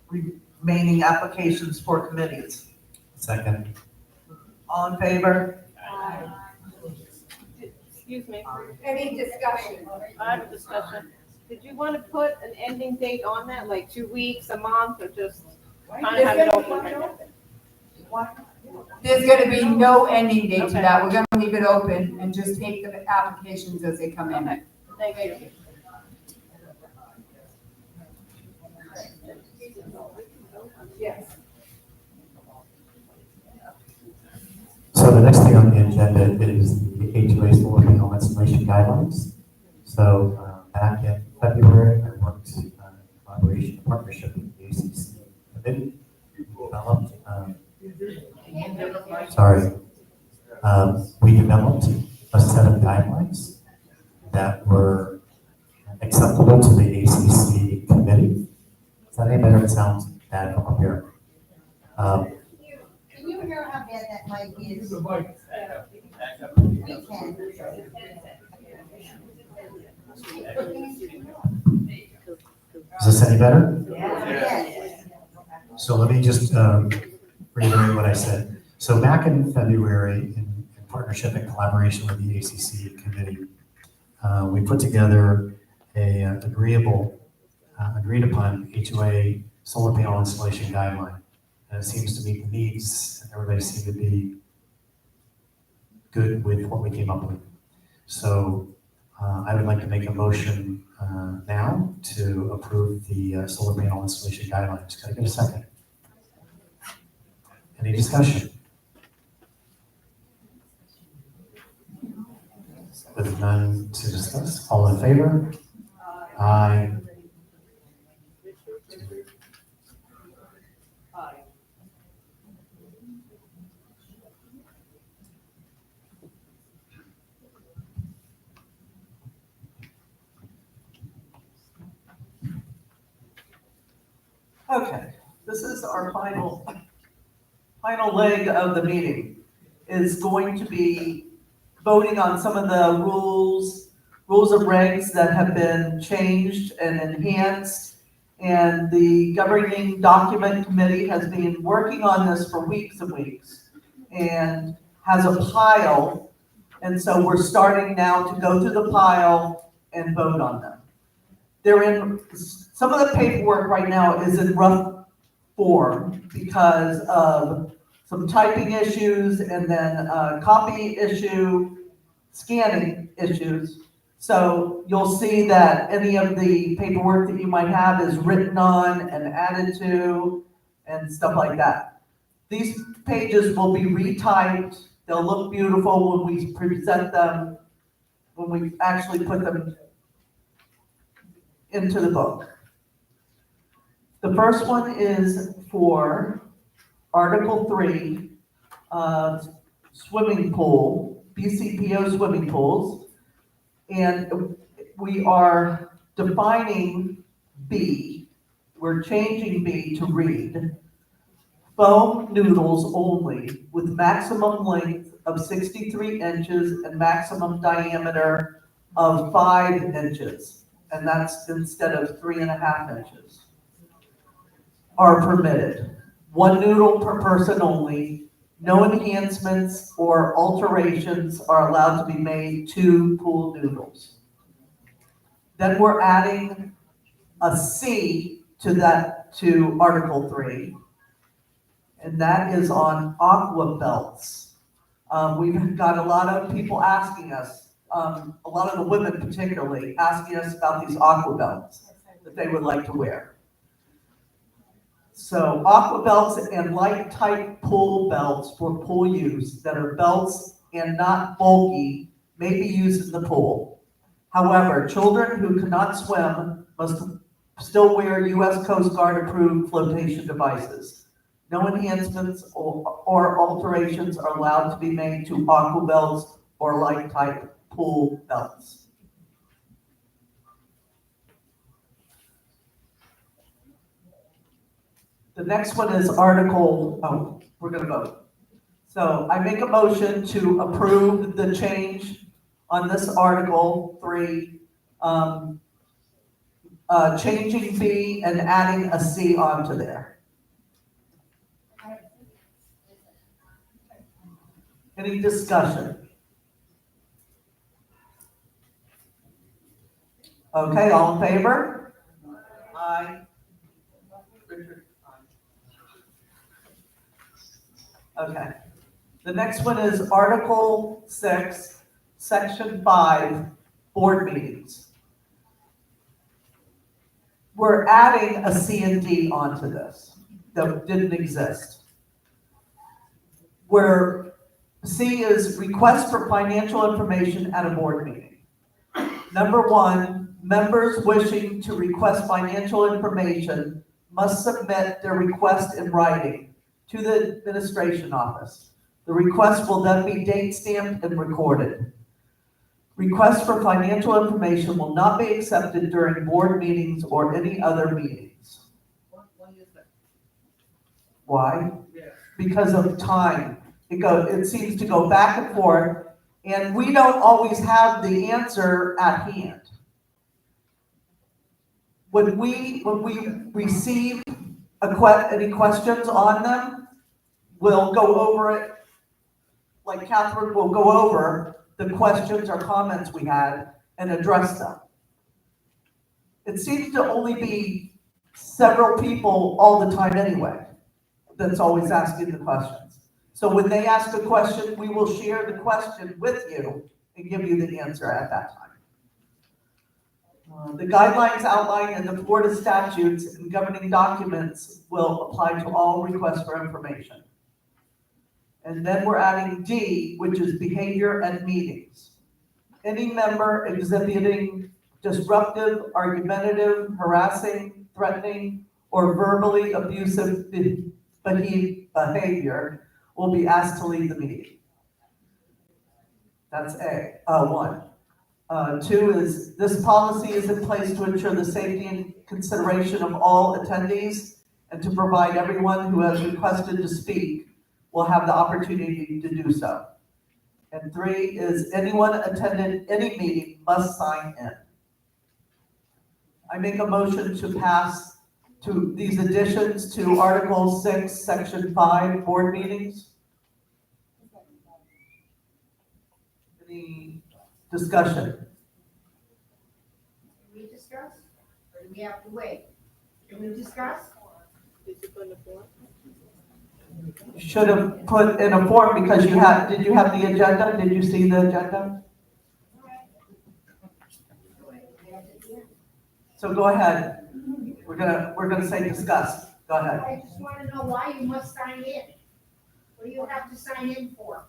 remaining applications for committees. Second. All in favor? Excuse me, Any discussion? I have a discussion. Did you want to put an ending date on that, like 2 weeks, a month, or just kind of have it open right now? There's gonna be no ending date to that. We're gonna leave it open and just take the applications as they come in. Thank you. Yes. So the next thing on the agenda is the HOA solar panel installation guidelines. So back in February, I worked in collaboration, partnership with the ACC committee. We developed a set of guidelines that were acceptable to the ACC committee. Is that any better? It sounds bad from up here. Can you hear how bad that mic is? We can. Is this any better? Yes. So let me just reiterate what I said. So back in February, in partnership and collaboration with the ACC committee, we put together a agreed upon HOA solar panel installation guideline. And it seems to meet the needs, and everybody seemed to be good with what we came up with. So I would like to make a motion now to approve the solar panel installation guidelines. Can I get a second? Any discussion? With none to discuss, all in favor? Aye. Okay, this is our final leg of the meeting, is going to be voting on some of the rules of regs that have been changed and enhanced. And the governing document committee has been working on this for weeks and weeks and has a pile. And so we're starting now to go through the pile and vote on them. Some of the paperwork right now is in rough form because of some typing issues and then copy issue, scanning issues. So you'll see that any of the paperwork that you might have is written on and added to and stuff like that. These pages will be retyped. They'll look beautiful when we present them, when we actually put them into the book. The first one is for Article 3, swimming pool, BCPO swimming pools. And we are defining B. We're changing B to read. Foam noodles only with maximum length of 63 inches and maximum diameter of 5 inches. And that's instead of 3.5 inches, are permitted. 1 noodle per person only. No enhancements or alterations are allowed to be made to pool noodles. Then we're adding a C to Article 3, and that is on aqua belts. We've got a lot of people asking us, a lot of the women particularly, asking us about these aqua belts that they would like to wear. So aqua belts and light type pool belts for pool use that are belts and not bulky may be used in the pool. However, children who cannot swim must still wear U.S. Coast Guard approved flotation devices. No enhancements or alterations are allowed to be made to aqua belts or light type pool belts. The next one is we're gonna vote. So I make a motion to approve the change on this Article 3, changing B and adding a C onto there. Any discussion? Okay, all in favor? Aye. Richard? Aye. Okay. The next one is Article 6, Section 5, board meetings. We're adding a C and D onto this that didn't exist. Where C is request for financial information at a board meeting. Number 1, members wishing to request financial information must submit their request in writing to the administration office. The request will then be date stamped and recorded. Requests for financial information will not be accepted during board meetings or any other meetings. Why? Because of time. It seems to go back and forth, and we don't always have the answer at hand. When we receive any questions on them, we'll go over it. Like Catherine will go over the questions or comments we had and address them. It seems to only be several people all the time anyway that's always asking the questions. So when they ask a question, we will share the question with you and give you the answer at that time. The guidelines outlined in the Florida statutes and governing documents will apply to all requests for information. And then we're adding D, which is behavior and meetings. Any member exhibiting disruptive, argumentative, harassing, threatening, or verbally abusive behavior will be asked to leave the meeting. That's one. 2 is, this policy is in place to ensure the safety and consideration of all attendees and to provide everyone who has requested to speak will have the opportunity to do so. And 3 is, anyone attending any meeting must sign in. I make a motion to pass to these additions to Article 6, Section 5, board meetings. Any discussion? Can we discuss, or do we have to wait? Can we discuss? You should have put in a form because did you have the agenda? Did you see the agenda? So go ahead. We're gonna say discuss. Go ahead. I just want to know why you must sign in. What do you have to sign in for?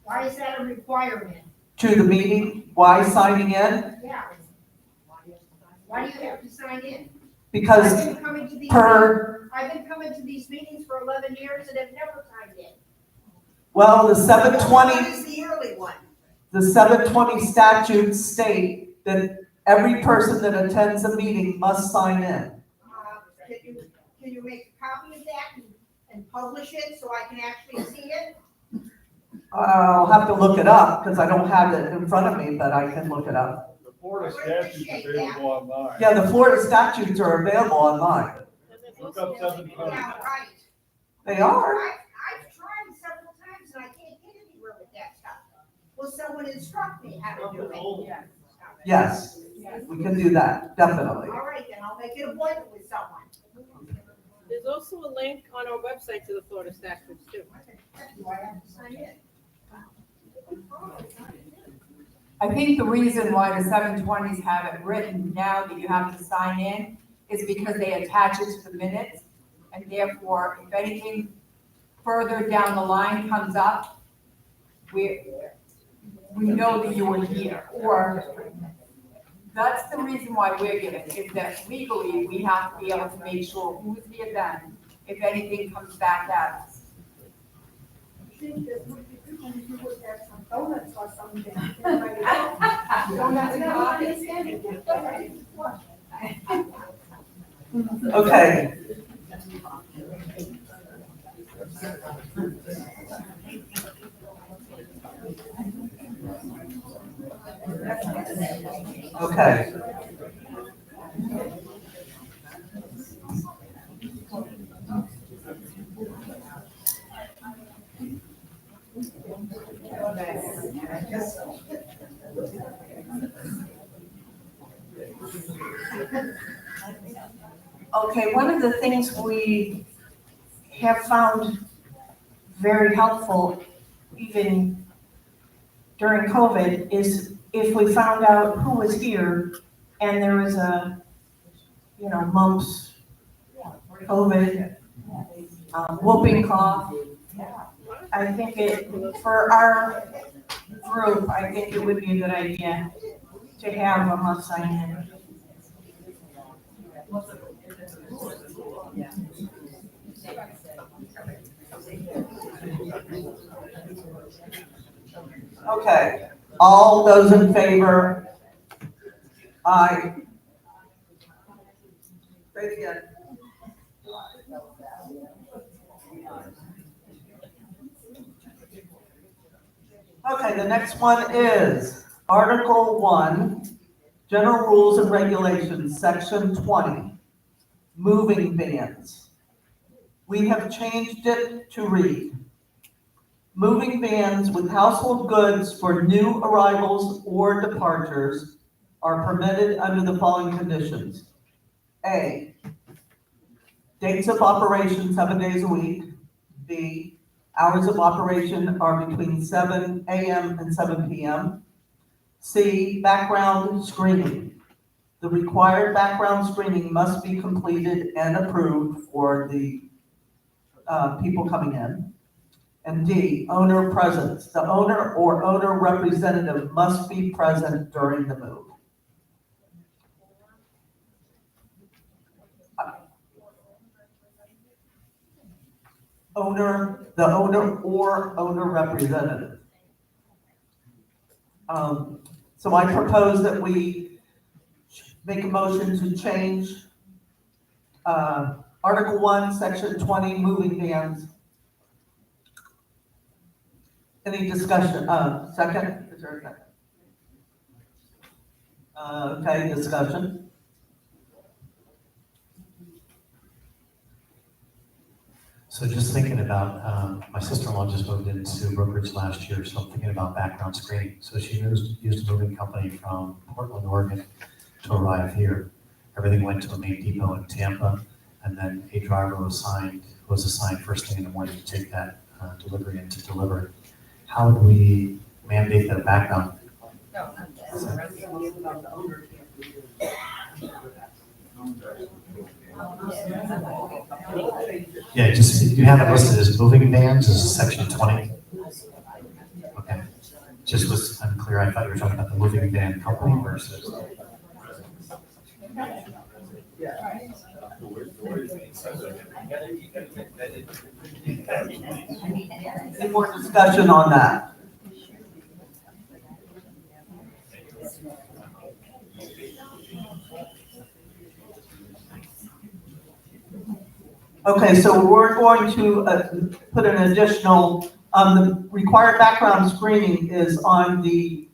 Why is that a requirement? To the meeting, why signing in? Yeah. Why do you have to sign in? Because I've been coming to these meetings for 11 years and have never signed in. well, the What 720 is the yearly one? the 720 statutes state that every person that attends a meeting must sign in. Can you make a copy of that and publish it so I can actually see it? I'll have to look it up because I don't have it in front of me, but I can look it up. The Florida statutes are available online. Yeah, the Florida statutes are available online. Look up 720. Yeah, right. They are. I've tried several times and I can't get anywhere with that stuff. Will someone instruct me how to do it? Yes, we can do that, definitely. All right, then I'll make an appointment with someone. There's also a link on our website to the Florida statutes too. Do I have to sign in? I think the reason why the 720s have it written now that you have to sign in is because they attach it to the minutes, and therefore, if anything further down the line comes up, we know that you were here, or that's the reason why we're getting it, is that legally, we have to be able to make sure who's here then, if anything comes back at us. Donuts or something. Donuts and coffee? Okay. Okay. Okay, one of the things we have found very helpful, even during COVID, is if we found out who was here and there was a, mumps, COVID, whooping cough. I think for our group, I think it would be a good idea to have a must sign in. Okay, all those in favor? Aye. Say it again. Okay, the next one is Article 1, General Rules and Regulations, Section 20, moving vans. We have changed it to read, moving vans with household goods for new arrivals or departures are permitted under the following conditions. A, dates of operation 7 days a week. B, hours of operation are between 7 a.m. and 7 p.m. C, background screening. The required background screening must be completed and approved for the people coming in. And D, owner presence. The owner or owner representative must be present during the move. The owner or owner representative. So I propose that we make a motion to change Article 1, Section 20, moving vans. Any discussion? Second? Is there a second? Okay, discussion. So just thinking about, my sister-in-law just moved into Brookridge last year, so I'm thinking about background screening. So she used a moving company from Portland, Oregon to arrive here. Everything went to a main depot in Tampa, and then a driver was assigned first thing in the morning to take that delivery and to deliver it. How do we mandate that background? Yeah, just, you have it listed as moving vans as section 20. Okay, just was unclear. I thought you were talking about the moving van company versus. Any more discussion on that? Okay, so we're going to put an additional, the required background screening is on the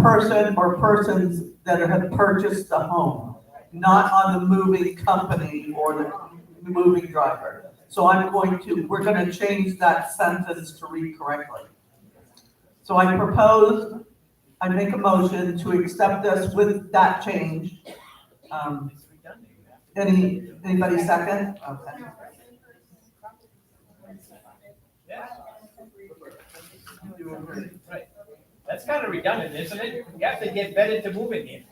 person or persons that have purchased the home, not on the moving company or the moving driver. So we're going to change that sentence to read correctly. So I make a motion to accept this with that change. Anybody second? Okay. Right. That's kind of redundant, isn't it? You have to get better to move it in.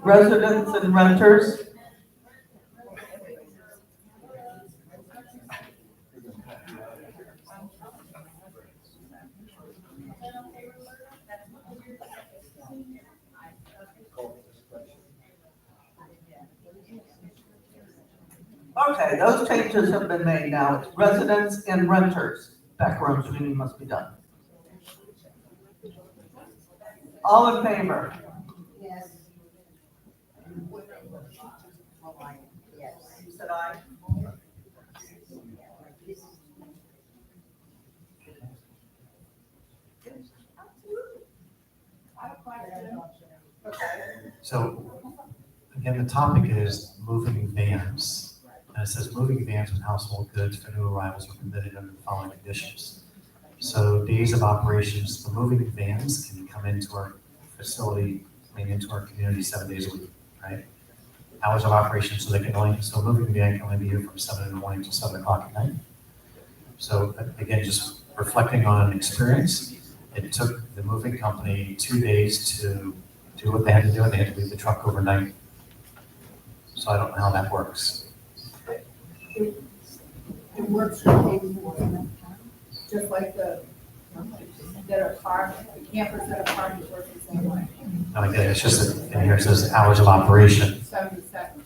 Residents and renters. Okay, those changes have been made now. It's residents and renters. Background screening must be done. All in favor? Yes. You said aye. So again, the topic is moving vans. And it says moving vans with household goods for new arrivals are permitted under the following conditions. So days of operations, the moving vans can come into our facility, into our community 7 days a week, right? Hours of operation, so so a moving van can only be here from 7 in the morning to 7 o'clock at night. So again, just reflecting on experience, it took the moving company 2 days to do what they had to do, and they had to leave the truck overnight. So I don't know how that works. It works for people, just like that are parked, campers that are parked, work the same way. No, again, it's just that in here it says hours of operation. 77.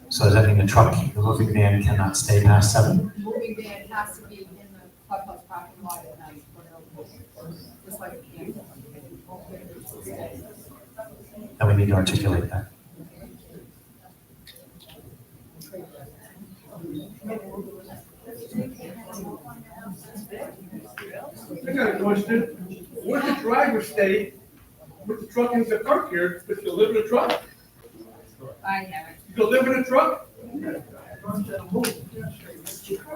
So does that mean the moving van cannot stay past 7? Moving van has to be in the clubhouse parking lot at night, just like a camper. And we need to articulate that. I got a question. Where's the driver stay with the truck and the park here, if you live in a truck? I have. You live in a truck?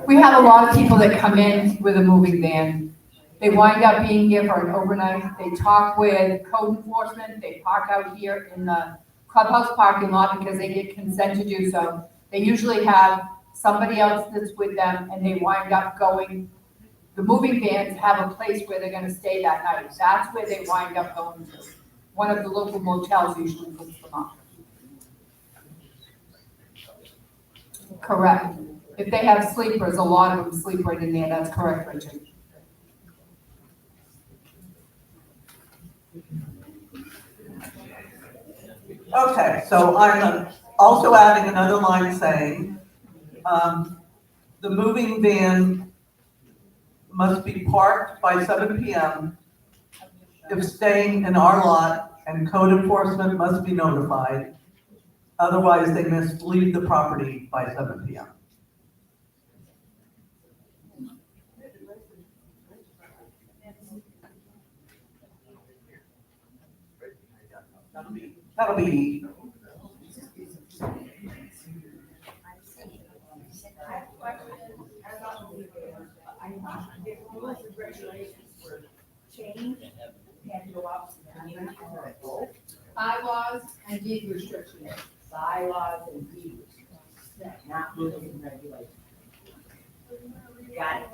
We have a lot of people that come in with a moving van. They wind up being here for an overnight. They talk with code enforcement. They park out here in the clubhouse parking lot because they get consent to do so. They usually have somebody else that's with them, and they wind up going. The moving vans have a place where they're gonna stay that night. That's where they wind up going to. One of the local motels usually puts them up. Correct. If they have sleepers, a lot of them sleep right in there. That's correct, Richard. Okay, so I'm also adding another line saying, the moving van must be parked by 7 PM if staying in our lot, and code enforcement must be notified. Otherwise, they must leave the property by 7 PM. That'll be. Bylaws and deed restrictions. Bylaws and deed restrictions, not rules and regulations. Got it.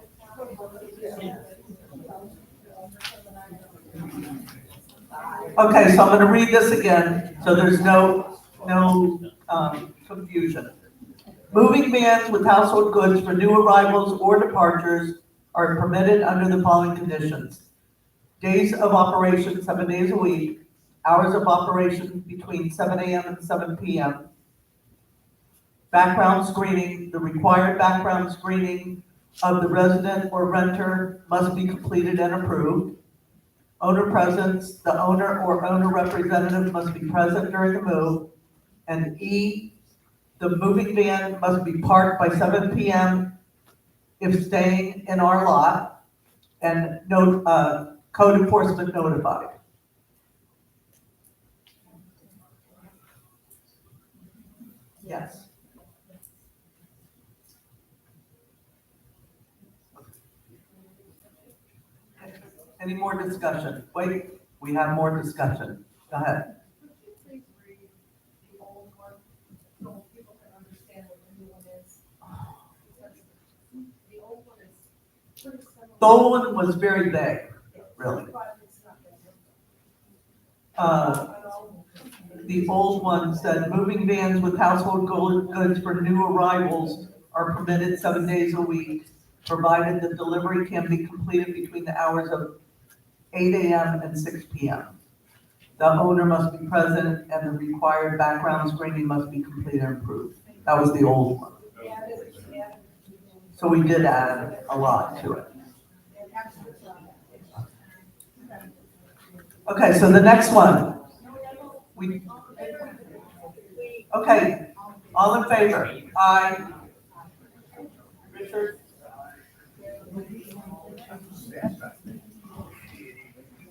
Okay, so I'm gonna read this again, so there's no confusion. Moving vans with household goods for new arrivals or departures are permitted under the following conditions. Days of operation, 7 days a week. Hours of operation between 7 AM and 7 PM. Background screening, the required background screening of the resident or renter must be completed and approved. Owner presence, the owner or owner representative must be present during the move. And E, the moving van must be parked by 7 PM if staying in our lot, and code enforcement notified. Yes. Any more discussion? Wait, we have more discussion. Go ahead. Please read the old one, so people can understand what the new one is. The old one is pretty similar. The old one was very vague, really. But it's not The old one said, moving vans with household goods for new arrivals are permitted 7 days a week, provided the delivery can be completed between the hours of 8 AM and 6 PM. The owner must be present, and the required background screening must be completed and approved. That was the old one. So we did add a lot to it. Okay, so the next one. Okay, all in favor? Aye. Richard?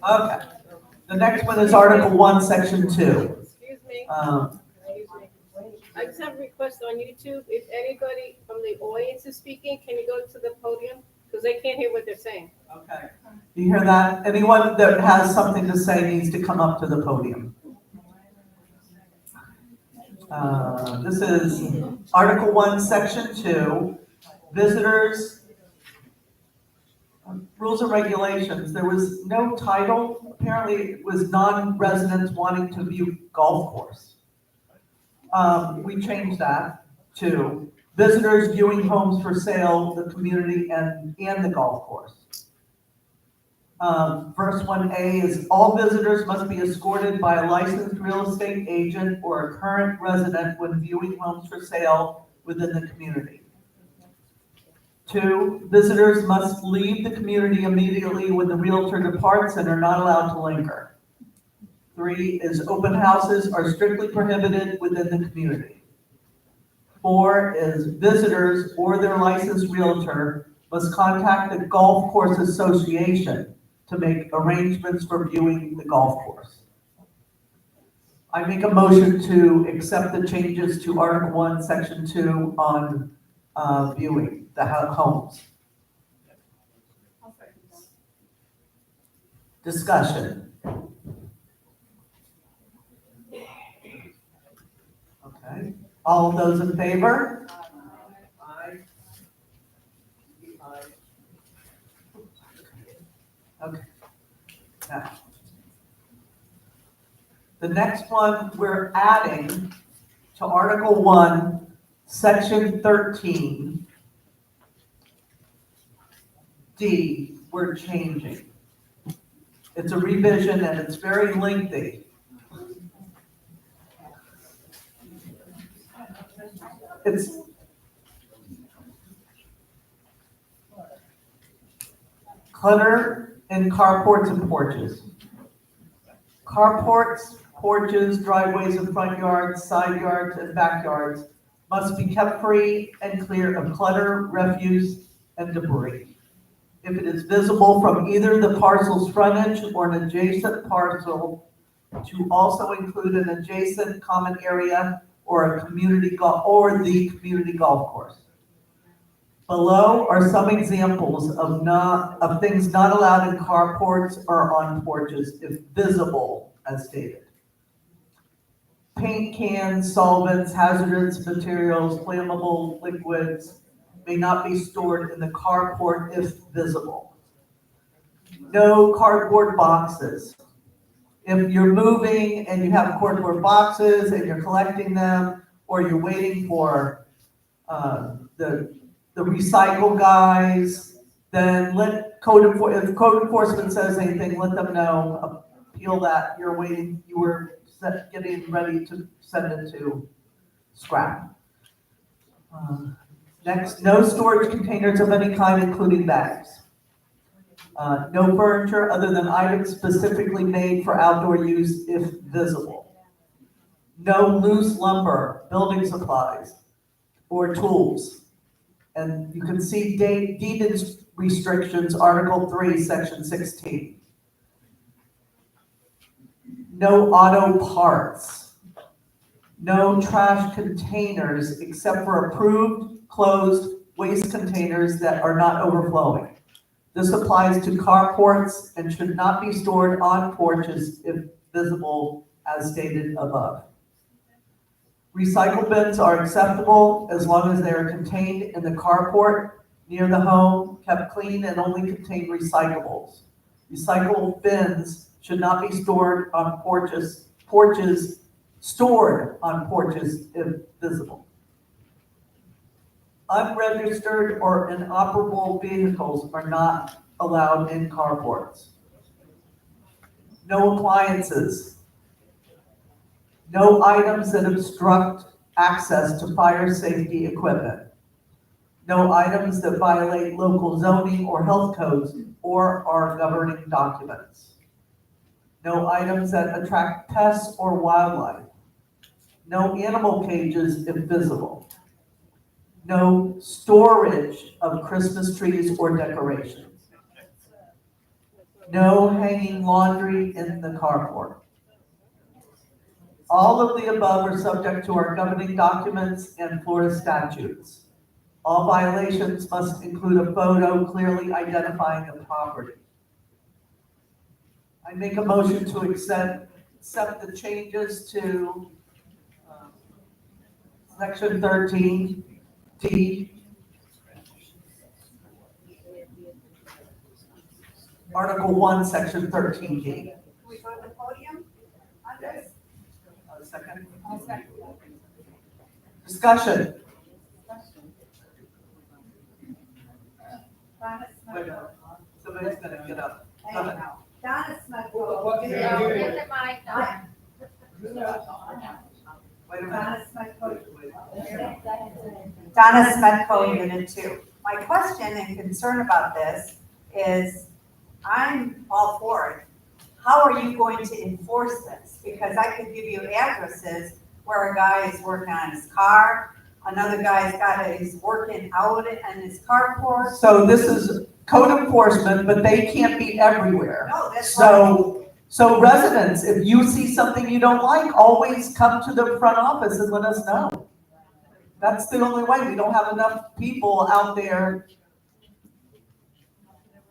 Okay, the next one is Article 1, Section 2. Excuse me. I just have a request on YouTube. If anybody from the audience is speaking, can you go to the podium? Because they can't hear what they're saying. Okay. You hear that? Anyone that has something to say needs to come up to the podium. This is Article 1, Section 2, Visitors, Rules and Regulations. There was no title. Apparently, it was non-residents wanting to view golf course. We changed that to visitors viewing homes for sale, the community, and the golf course. Verse 1A is all visitors must be escorted by a licensed real estate agent or a current resident when viewing homes for sale within the community. 2, visitors must leave the community immediately when the realtor departs and are not allowed to linger. 3 is open houses are strictly prohibited within the community. 4 is visitors or their licensed realtor must contact the golf course association to make arrangements for viewing the golf course. I make a motion to accept the changes to Article 1, Section 2 on viewing the homes. Discussion. Okay. All of those in favor? Aye. Aye. Okay. Now, the next one we're adding to Article 1, Section 13, D, we're changing. It's a revision and it's very lengthy. It's clutter in carports and porches. Carports, porches, driveways and front yards, side yards and backyards must be kept free and clear of clutter, refuse, and debris. If it is visible from either the parcel's frontage or an adjacent parcel, to also include an adjacent common area or the community golf course. Below are some examples of things not allowed in carports or on porches if visible as stated. Paint cans, solvents, hazardous materials, flammable liquids may not be stored in the carport if visible. No cardboard boxes. If you're moving and you have cardboard boxes and you're collecting them, or you're waiting for the recycle guys, then if code enforcement says anything, let them know, appeal that, you were getting ready to send it to scrap. Next, no storage containers of any kind, including bags. No furniture other than items specifically made for outdoor use if visible. No loose lumber, building supplies, or tools. And you can see deeded restrictions, Article 3, Section 16. No auto parts. No trash containers except for approved, closed waste containers that are not overflowing. This applies to carports and should not be stored on porches if visible as stated above. Recycle bins are acceptable as long as they are contained in the carport near the home, kept clean, and only contain recyclables. Recycle bins should not be stored on porches if visible. Unregistered or inoperable vehicles are not allowed in carports. No appliances. No items that obstruct access to fire safety equipment. No items that violate local zoning or health codes or our governing documents. No items that attract pests or wildlife. No animal cages if visible. No storage of Christmas trees or decorations. No hanging laundry in the carport. All of the above are subject to our governing documents and Florida statutes. All violations must include a photo clearly identifying the property. I make a motion to accept the changes to section 13D, Article 1, section 13D. Can we go to the podium on this? A second. I'll second. Discussion. Donna Wait a minute. Somebody's gonna get up. Go ahead. Donna Smith. What can Yeah. you do? Get the mic now. Wait a minute. Donna Smith. Wait. Donna Smith, Unit 2. My question and concern about this is, I'm all for it. How are you going to enforce this? Because I could give you addresses where a guy is working on his car, another guy's he's working out in his carport. So this is code enforcement, but they can't be everywhere. No, that's right. So residents, if you see something you don't like, always come to the front office and let us know. That's the only way. We don't have enough people out there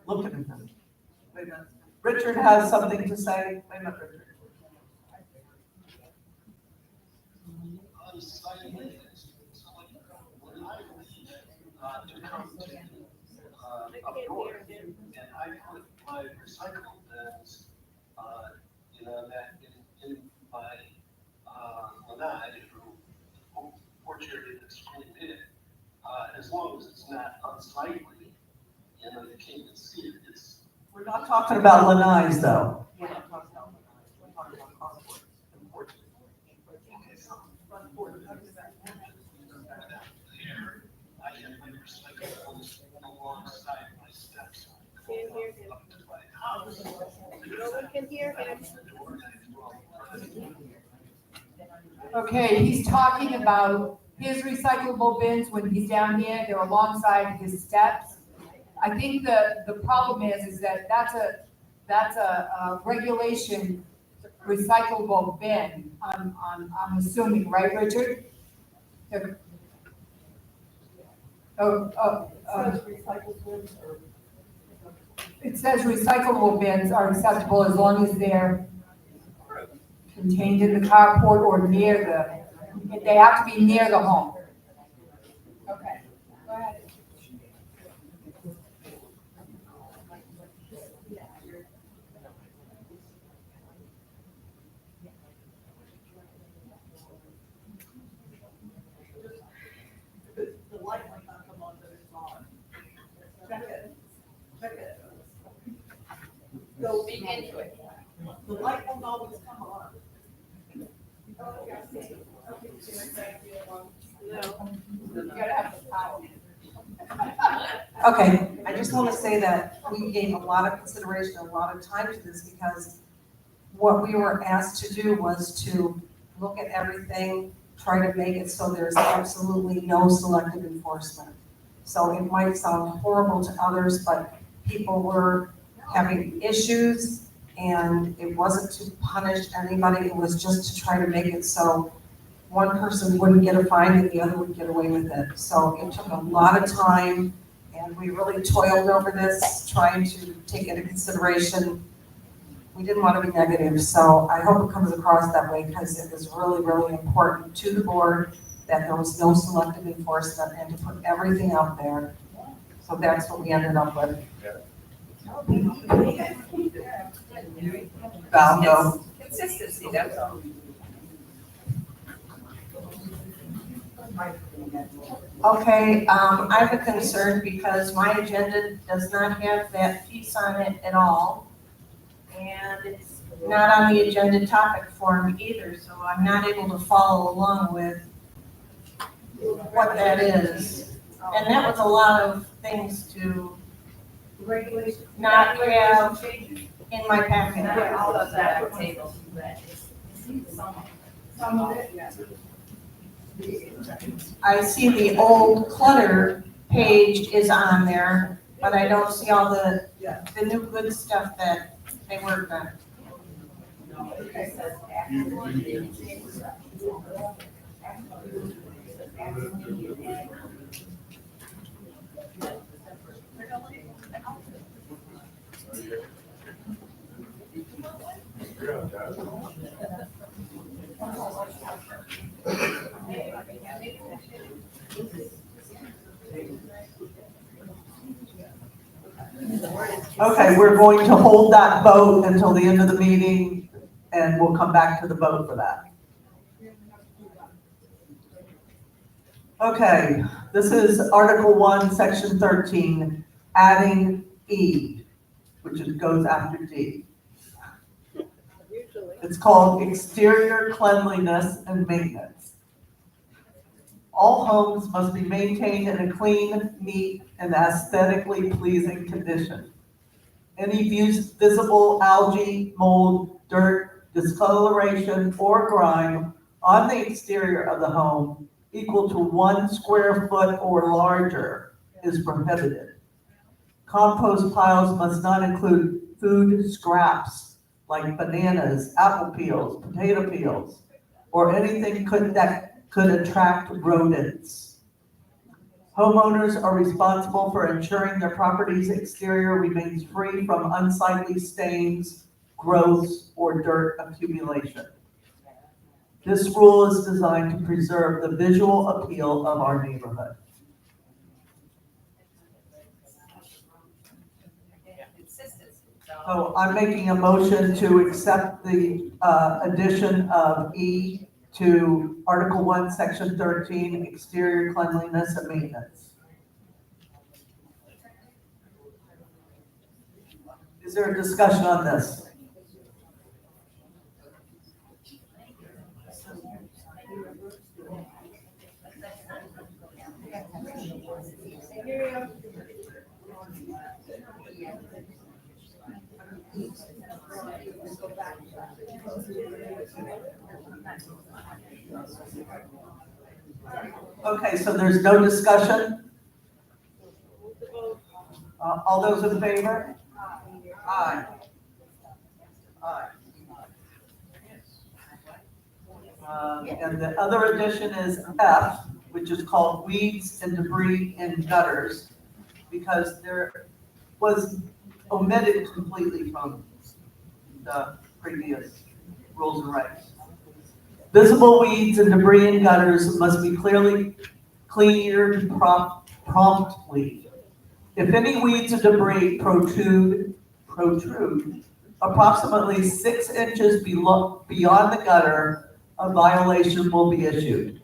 looking at them. Wait a minute. Richard has something to say. Wait a minute, Richard. On site maintenance, so when I leave, to come to, up north, and I put my recycle bins, that in my, lanai, or porch area that's really big, as long as it's not unsightly, you can't even see it, it's. We're not talking about lanais, though. We're not talking about lanais. We're talking about carports and porches. Here, I have my recyclables alongside my steps. Up to my house. No one can hear him. Okay, he's talking about his recyclable bins when he's down here, they're alongside his steps. I think the problem is that that's a regulation recyclable bin, I'm assuming, right, Richard? It says recyclable bins are acceptable as long as they're contained in the carport or near they have to be near the home. Okay, go ahead. The light might not come on, but it's on. Check it. Check it. Go speak into it. The light won't always come on. Okay, I just want to say that we gave a lot of consideration, a lot of time to this because what we were asked to do was to look at everything, try to make it so there's absolutely no selective enforcement. So it might sound horrible to others, but people were having issues and it wasn't to punish anybody, it was just to try to make it so one person wouldn't get a fine and the other would get away with it. So it took a lot of time and we really toiled over this, trying to take into consideration. We didn't want to be negative, so I hope it comes across that way because it is really, really important to the board that there was no selective enforcement and to put everything out there. So that's what we ended up with. Val, go. Consistency, that's all. Okay, I have a concern because my agenda does not have that piece on it at all. And it's not on the agenda topic form either, so I'm not able to follow along with what that is. And that was a lot of things to not have in my packet. All of that table. Some of it, yes. I see the old clutter page is on there, but I don't see all the new good stuff that they worked on. Okay, so Okay, we're going to hold that vote until the end of the meeting, and we'll come back to the vote for that. Okay, this is Article 1, Section 13, adding E, which goes after D. It's called exterior cleanliness and maintenance. All homes must be maintained in a clean, neat, and aesthetically pleasing condition. Any visible algae, mold, dirt, discoloration, or grime on the exterior of the home equal to 1 square foot or larger is prohibited. Compost piles must not include food scraps like bananas, apple peels, potato peels, or anything that could attract rodents. Homeowners are responsible for ensuring their property's exterior remains free from unsightly stains, growths, or dirt accumulation. This rule is designed to preserve the visual appeal of our neighborhood. So I'm making a motion to accept the addition of E to Article 1, Section 13, exterior cleanliness and maintenance. Is there a discussion on this? Okay, so there's no discussion? All those in favor? Aye. Aye. And the other addition is F, which is called weeds and debris in gutters, because there was omitted completely from the previous rules and regs. Visible weeds and debris in gutters must be clearly cleared promptly. If any weeds or debris protrude approximately 6 inches beyond the gutter, a violation will be issued.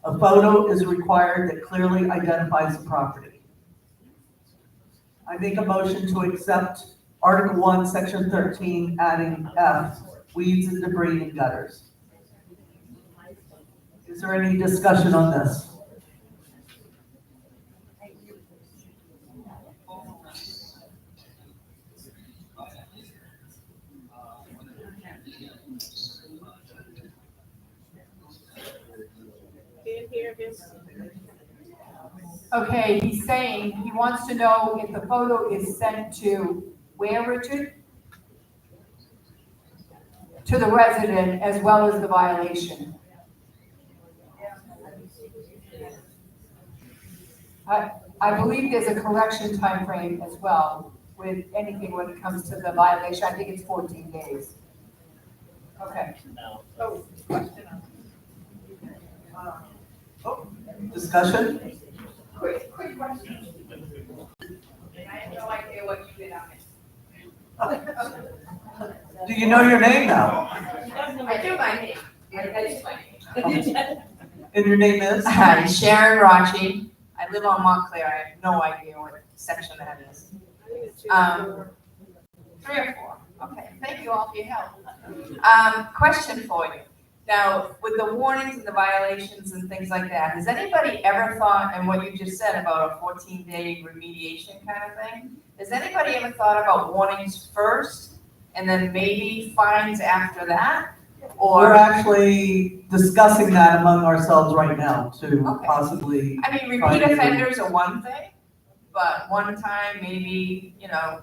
A photo is required that clearly identifies the property. I make a motion to accept Article 1, Section 13, adding F, weeds and debris in gutters. Is there any discussion on this? Okay, he's saying he wants to know if the photo is sent to where, Richard? To the resident as well as the violation. I believe there's a correction time frame as well with anything when it comes to the violation. I think it's 14 days. Okay. No. Discussion? Quick question. I have no idea what you did on it. Do you know your name now? I do my name. That is my name. And your name is? Hi, Sharon Rachi. I live on Montclair. I have no idea what section that is. 3 or 4. Okay, thank you all for your help. Question for you. Now, with the warnings and the violations and things like that, has anybody ever thought, and what you just said about a 14-day remediation kind of thing, has anybody ever thought about warnings first and then maybe fines after that? Or, We're actually discussing that among ourselves right now to possibly. I mean, repeat offenders are one thing, but one time maybe, yeah.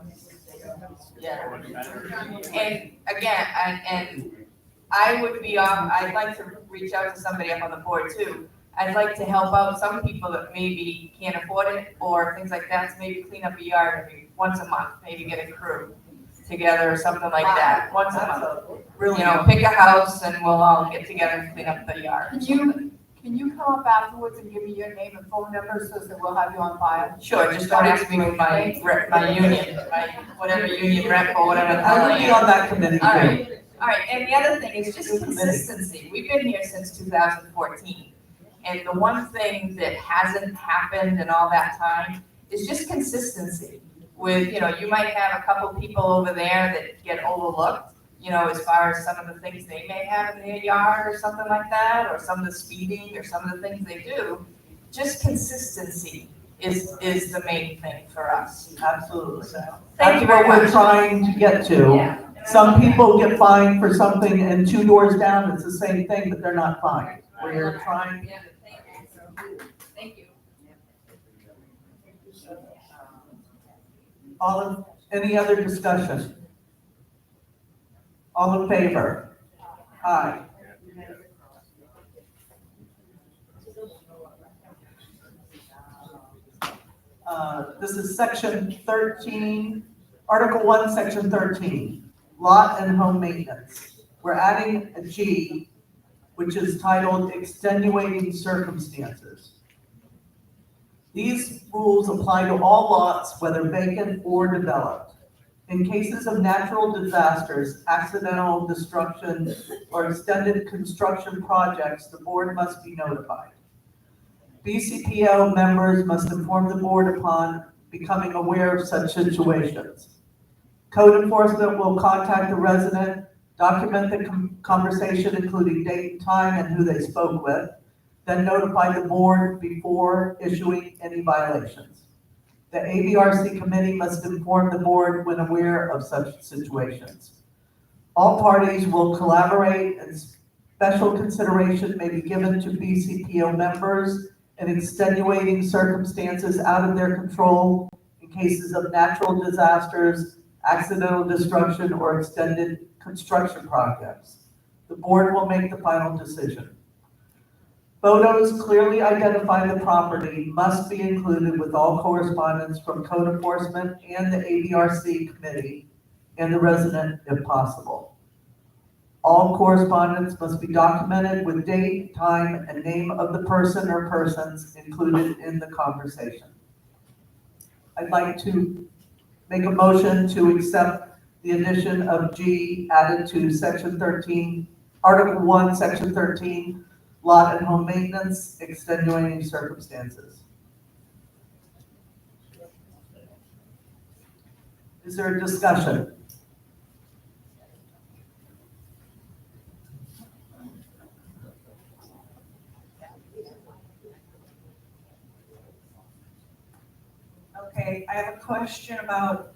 And again, and I would be on, I'd like to reach out to somebody up on the board too. I'd like to help out some people that maybe can't afford it or things like that, to maybe clean up a yard every, once a month, maybe get a crew together or something like that, once a month. Really, You know, pick a house and we'll all get together and clean up the yard. Can you come up afterwards and give me your name and phone number so that we'll have you on file? Sure, just don't ask me with my rep, my union, my whatever union rep or whatever the hell I I would be am. on that committee All too. right, all right, and the other thing is just consistency. We've been here since 2014. And the one thing that hasn't happened in all that time is just consistency. With, you know, you might have a couple people over there that get overlooked, you know, as far as some of the things they may have in their yard or something like that, or some of the speeding or some of the things they do. Just consistency is the main thing for us. Absolutely. Thank you That's very what we're much. trying to get to. Yeah. Some people get fined for something and 2 doors down, it's the same thing, but they're not fined. We're trying. Yeah, thank you. Any other discussion? All in favor? Aye. This is section 13, Article 1, section 13, lot and home maintenance. We're adding a G, which is titled extenuating circumstances. These rules apply to all lots, whether vacant or developed. In cases of natural disasters, accidental destruction, or extended construction projects, the board must be notified. BCPO members must inform the board upon becoming aware of such situations. Code enforcement will contact the resident, document the conversation, including date and time and who they spoke with, then notify the board before issuing any violations. The ABRC committee must inform the board when aware of such situations. All parties will collaborate, and special consideration may be given to BCPO members in extenuating circumstances out of their control in cases of natural disasters, accidental destruction, or extended construction projects. The board will make the final decision. Photos clearly identify the property must be included with all correspondence from code enforcement and the ABRC committee and the resident if possible. All correspondence must be documented with date, time, and name of the person or persons included in the conversation. I'd like to make a motion to accept the addition of G added to section 13, Article 1, section 13, lot and home maintenance, extenuating circumstances. Is there a discussion? Okay, I have a question about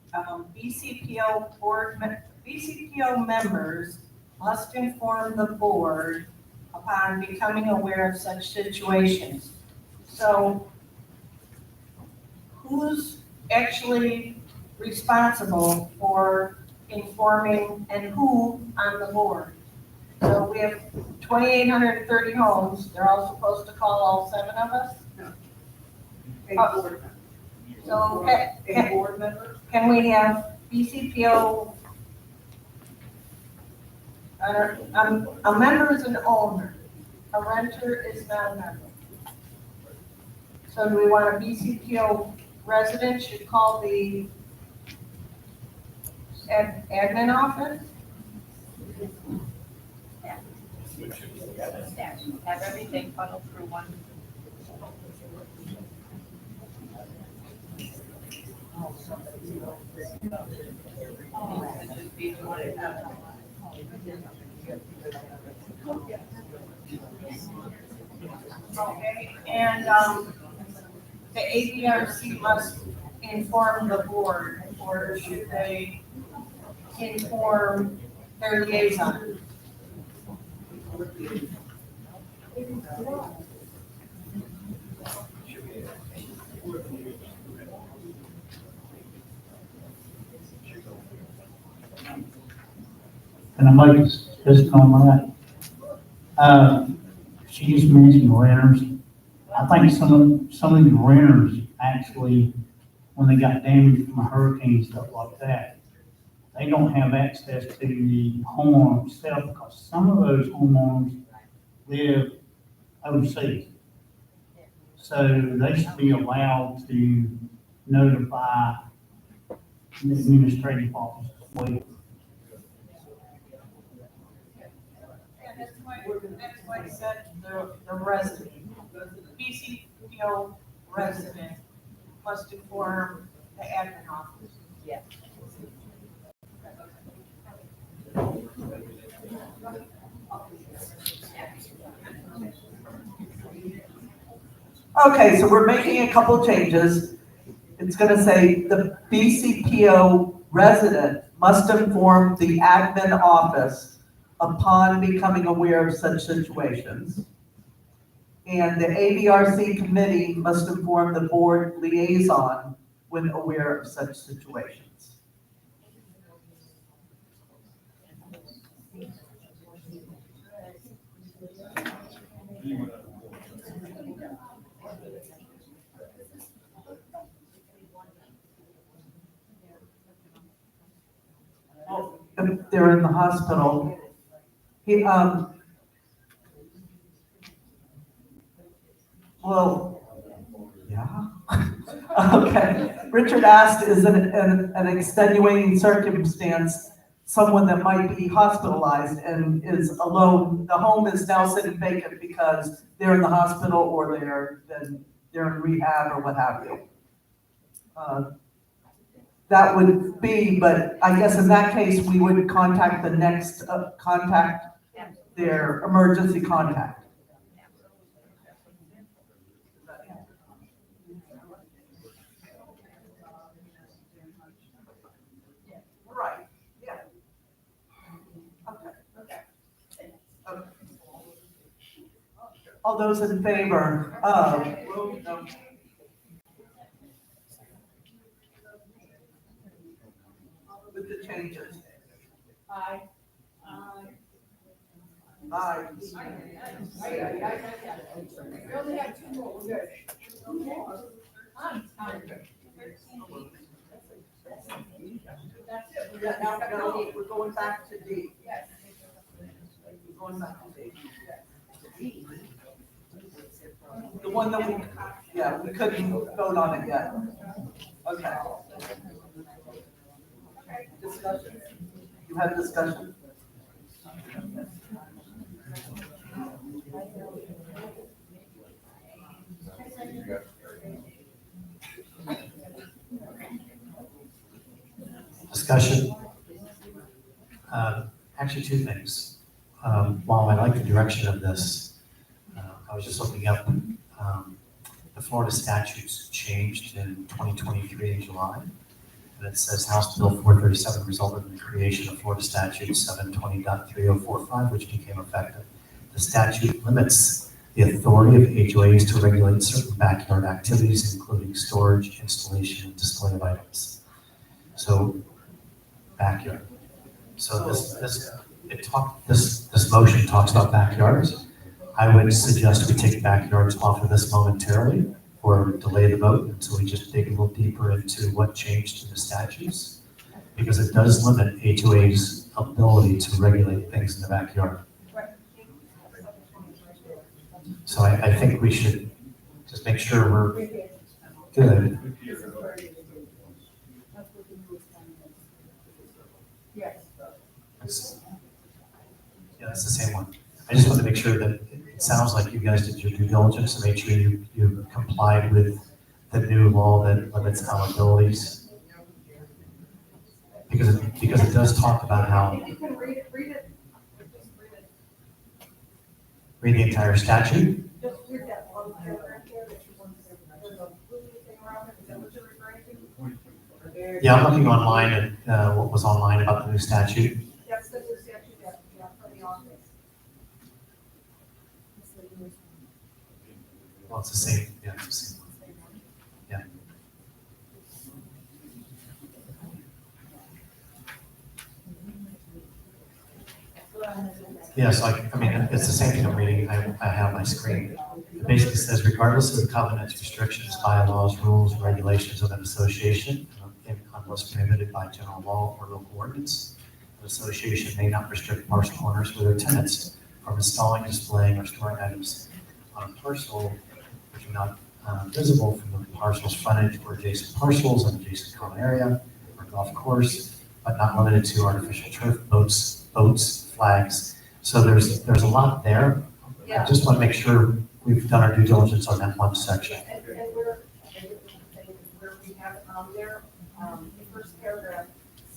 BCPO members must inform the board upon becoming aware of such situations. So who's actually responsible for informing and who on the board? So we have 2,830 homes, they're all supposed to call all 7 of us? So A board member? can we have BCPO, a member is an owner, a renter is not a member. So do we want a BCPO resident should call the admin office? Have everything funneled through one. Okay, and the ABRC must inform the board, or should they inform their liaison? And I might just on that. She just mentioned renters. I think some of the renters actually, when they got damaged from a hurricane and stuff like that, they don't have access to the homeowner itself because some of those homeowners live overseas. So they should be allowed to notify the administrative office as well. And that's why I said the resident, the BCPO resident must inform the admin office. Yeah. Okay, so we're making a couple changes. It's gonna say the BCPO resident must inform the admin office upon becoming aware of such situations. And the ABRC committee must inform the board liaison when aware of such situations. Well, if they're in the hospital, well, yeah. Okay. Richard asked, is an extenuating circumstance someone that might be hospitalized and is alone? The home is now sitting vacant because they're in the hospital or they're in rehab or what have you. That would be, but I guess in that case, we would contact contact their emergency contact. Right, yeah. Okay. All those in favor of, with the changes? Aye. Aye. We only have two more, we're good. That's it. We're going back to D. Yes. We're going back to D. The one that we couldn't vote on it yet. Okay. Discussion? You had discussion? Discussion. Actually, two things. While I like the direction of this, I was just looking up, the Florida statutes changed in 2023 in July. And it says House Bill 437 resulted in the creation of Florida Statute 720.3045, which became effective. The statute limits the authority of HOAs to regulate certain backyard activities, including storage, installation, and display of items. So, backyard. So this motion talks about backyards. I would suggest we take backyards off of this momentarily or delay the vote until we just dig a little deeper into what changed in the statutes, because it does limit HOA's ability to regulate things in the backyard. So I think we should just make sure we're good. Yeah, that's the same one. I just want to make sure that it sounds like you guys did your due diligence and made sure you complied with the new law that limits allowabilities. Because it does talk about how. You can read it. Read the entire statute? Just read that one paragraph there that you want to say. There's a blue thing around it, is that what you're referring to? Yeah, I'm looking online at what was online about the new statute. That's the new statute, yeah, for the office. Well, it's the same, yeah, it's the same one. Yeah. Go ahead. Yes, I mean, it's the same thing I'm reading, I have on my screen. It basically says regardless of the covenants, restrictions, bylaws, rules, regulations of an association, unless prohibited by general law or local ordinance, an association may not restrict parcel owners or their tenants from installing, displaying, or storing items on a parcel which are not visible from the parcel's frontage or adjacent parcels and adjacent common area or golf course, but not limited to artificial turf, boats, flags. So there's a lot there. I just want to make sure we've done our due diligence on that one section. And where we have it on there, the first paragraph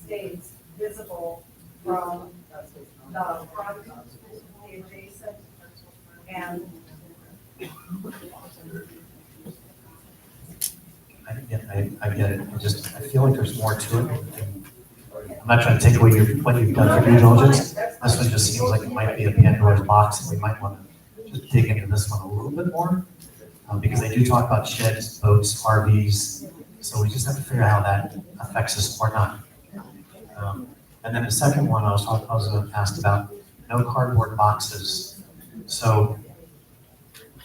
states visible from the front, the adjacent, and I get it. I feel like there's more to it. I'm not trying to take away what you've done for due diligence. This one just seems like it might be a Pandora's box, and we might want to just dig into this one a little bit more. Because they do talk about sheds, boats, RVs, so we just have to figure out how that affects us or not. And then the second one I was going to ask about, no cardboard boxes. So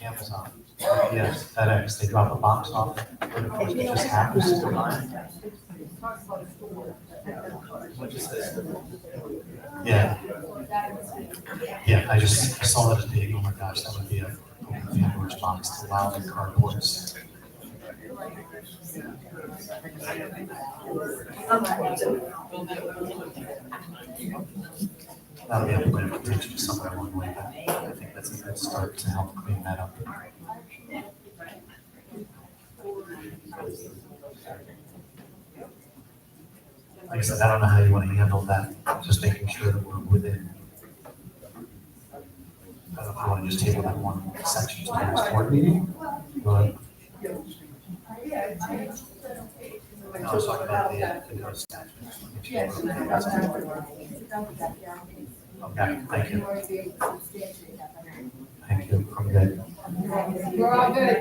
Amazon, yes, FedEx, they drop a box off, but of course it just happens to be mine. Yeah. Yeah, I saw that as being, oh my gosh, that would be a Pandora's box to allow the cardboards. That'll be a point of contention somewhere along the way, but I think that's a good start to help clean that up. Like I said, I don't know how you want to handle that, just making sure that we're within. I don't know if you want to just table that one section to the next board meeting. Go ahead. No, I was talking about the notice statute. Okay, thank you. Thank you, I'm good. we're all good.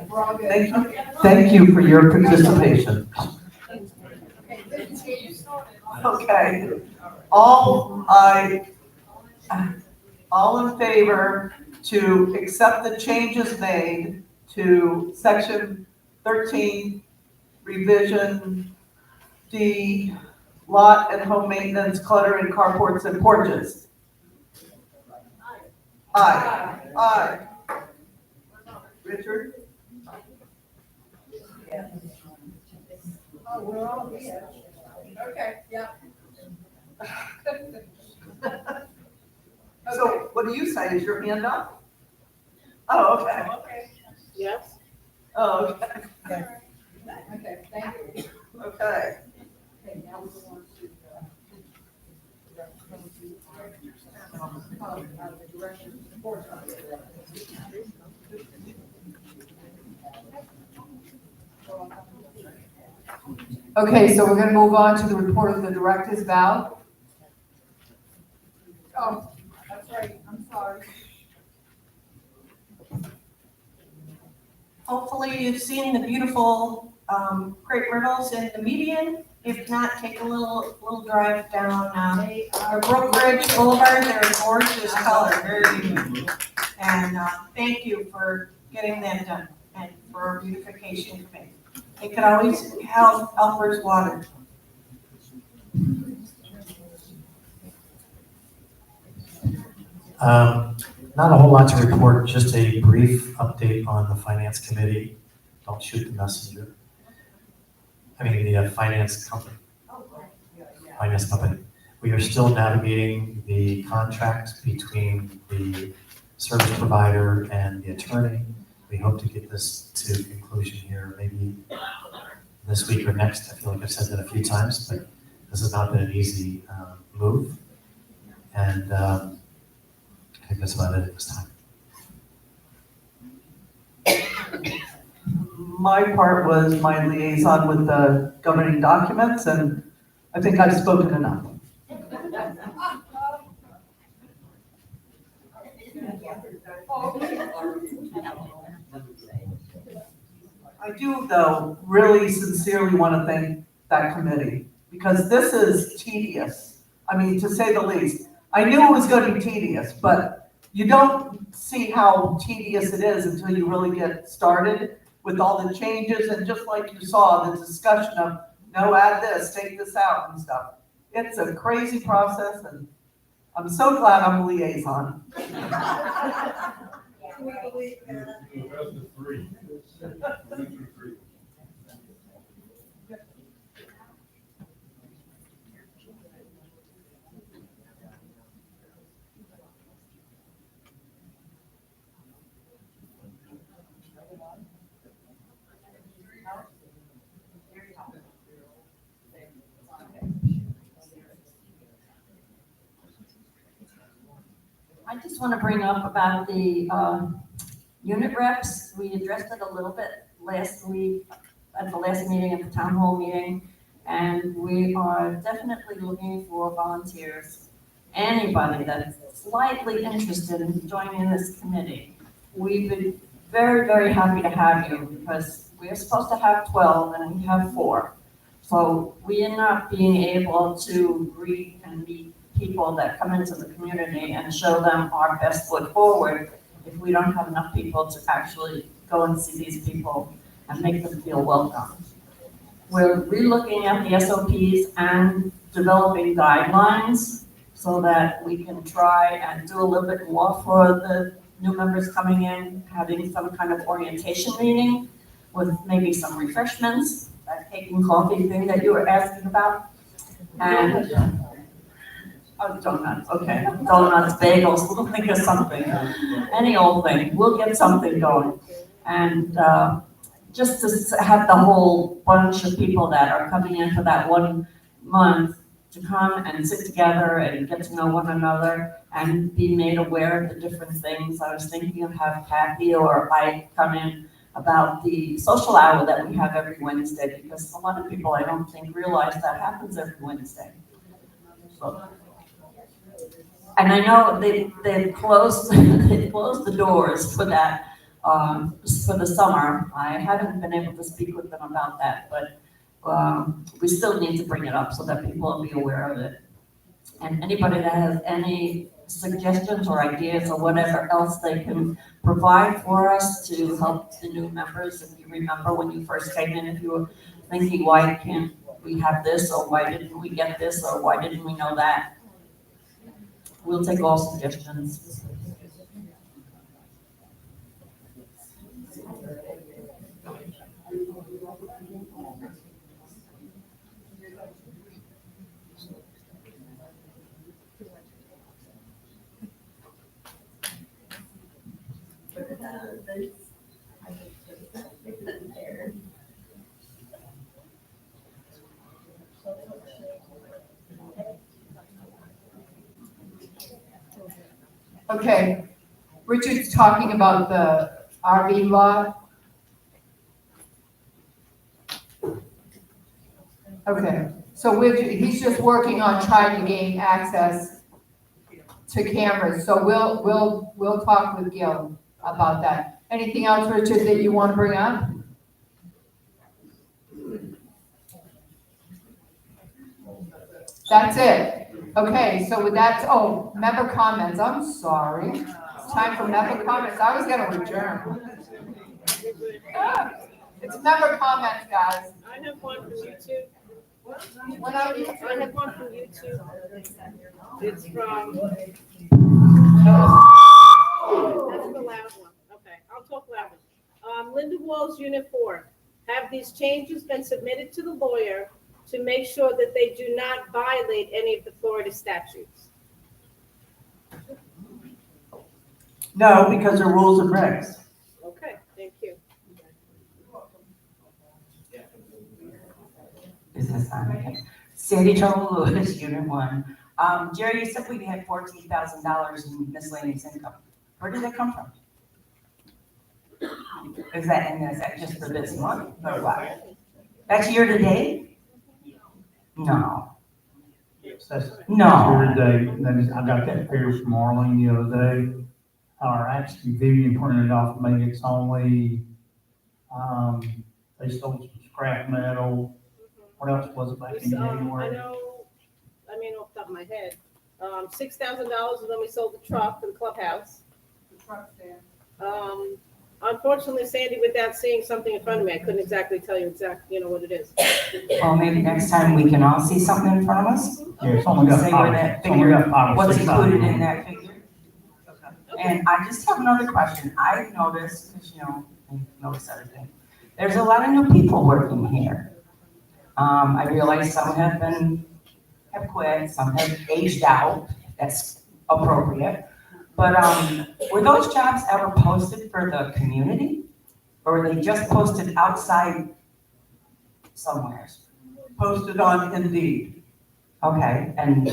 We're all good. Thank you for your participation. Okay, all in favor to accept the changes made to section 13, revision D, lot and home maintenance, clutter in carports and porches? Aye. Aye. Richard? Oh, we're all here. Okay, yeah. So what do you say? Is your hand up? Oh, okay. Okay. Yes. Oh, okay. Okay, thank you. Okay. Okay, now we go on to the direction of the board. Okay, so we're going to move on to the report of the directors. Val? Oh, that's right, I'm sorry. Hopefully you've seen the beautiful crepe myrtles in the median. If not, take a little drive down Brookridge Boulevard. They're a gorgeous color, very unique. And thank you for getting that done and for our beautification committee. It could always help Albert's water. Not a whole lot to report, just a brief update on the finance committee. Don't shoot the messenger. I mean, the finance company. Finance company. We are still navigating the contract between the service provider and the attorney. We hope to get this to conclusion here, maybe this week or next. I feel like I've said that a few times, but this has not been an easy move. And I think that's about it at this time. My part was my liaison with the governing documents, and I think I've spoken enough. I do, though, really sincerely want to thank that committee, because this is tedious. I mean, to say the least. I knew it was gonna be tedious, but you don't see how tedious it is until you really get started with all the changes, and just like you saw, the discussion of, no, add this, take this out and stuff. It's a crazy process, and I'm so glad I'm a liaison. I just want to bring up about the unit reps. We addressed it a little bit last week at the last meeting, at the town hall meeting, and we are definitely looking for volunteers. Anybody that's slightly interested in joining this committee. We've been very, very happy to have you because we're supposed to have 12 and we have 4. So we are not being able to greet and meet people that come into the community and show them our best foot forward if we don't have enough people to actually go and see these people and make them feel welcome. We're relooking at the SOPs and developing guidelines so that we can try and do a little bit more for the new members coming in, having some kind of orientation meeting with maybe some refreshments, that cake and coffee thing that you were asking about. And oh, donuts, okay. Donuts, bagels, we'll think of something. Any old thing, we'll get something going. And just to have the whole bunch of people that are coming in for that 1 month to come and sit together and get to know one another and be made aware of the different things. I was thinking of having Kathy or I come in about the social hour that we have every Wednesday, because a lot of people, I don't think, realize that happens every Wednesday. So, and I know they closed the doors for that for the summer. I haven't been able to speak with them about that, but we still need to bring it up so that people will be aware of it. And anybody that has any suggestions or ideas or whatever else they can provide for us to help the new members. If you remember when you first came in, if you were thinking, why can't we have this, or why didn't we get this, or why didn't we know that? We'll take all suggestions. Okay, Richard's talking about the RV law. Okay, so he's just working on trying to gain access to cameras, so we'll talk with Gil about that. Anything else, Richard, that you want to bring up? That's it. Okay, so with that, oh, member comments, I'm sorry. It's time for member comments. I was gonna adjourn. It's member comments, guys. I have one from YouTube. What are you? I have one from YouTube. It's from. That's the loud one. Okay, I'll talk louder. Linda Walls, Unit 4. Have these changes been submitted to the lawyer to make sure that they do not violate any of the Florida statutes? No, because they're rules and regs. Okay, thank you. Business on. Sandy Trouble Lewis, Unit 1. Jerry, you said we had $14,000 in miscellaneous income. Where did that come from? Is that just for this month or what? That's year to date? No. That's No. here today. Then I got that figure from Arlene the other day. Our actually Vivian printed off, maybe it's only, they sold some scrap metal. What else was it back in I January? know, I mean, off the top of my head, $6,000 is when we sold the truck to the clubhouse. The truck stand. Unfortunately, Sandy, without seeing something in front of me, I couldn't exactly tell you what it is. Well, maybe next time we can all see something in front of us. Yeah, it's only got Say where that figure, what's included in that figure. And I just have another question. I noticed, because I notice everything. There's a lot of new people working here. I realize some have quit, some have aged out. That's appropriate. But were those jobs ever posted for the community? Or were they just posted outside somewhere? Posted on Indeed. Okay, and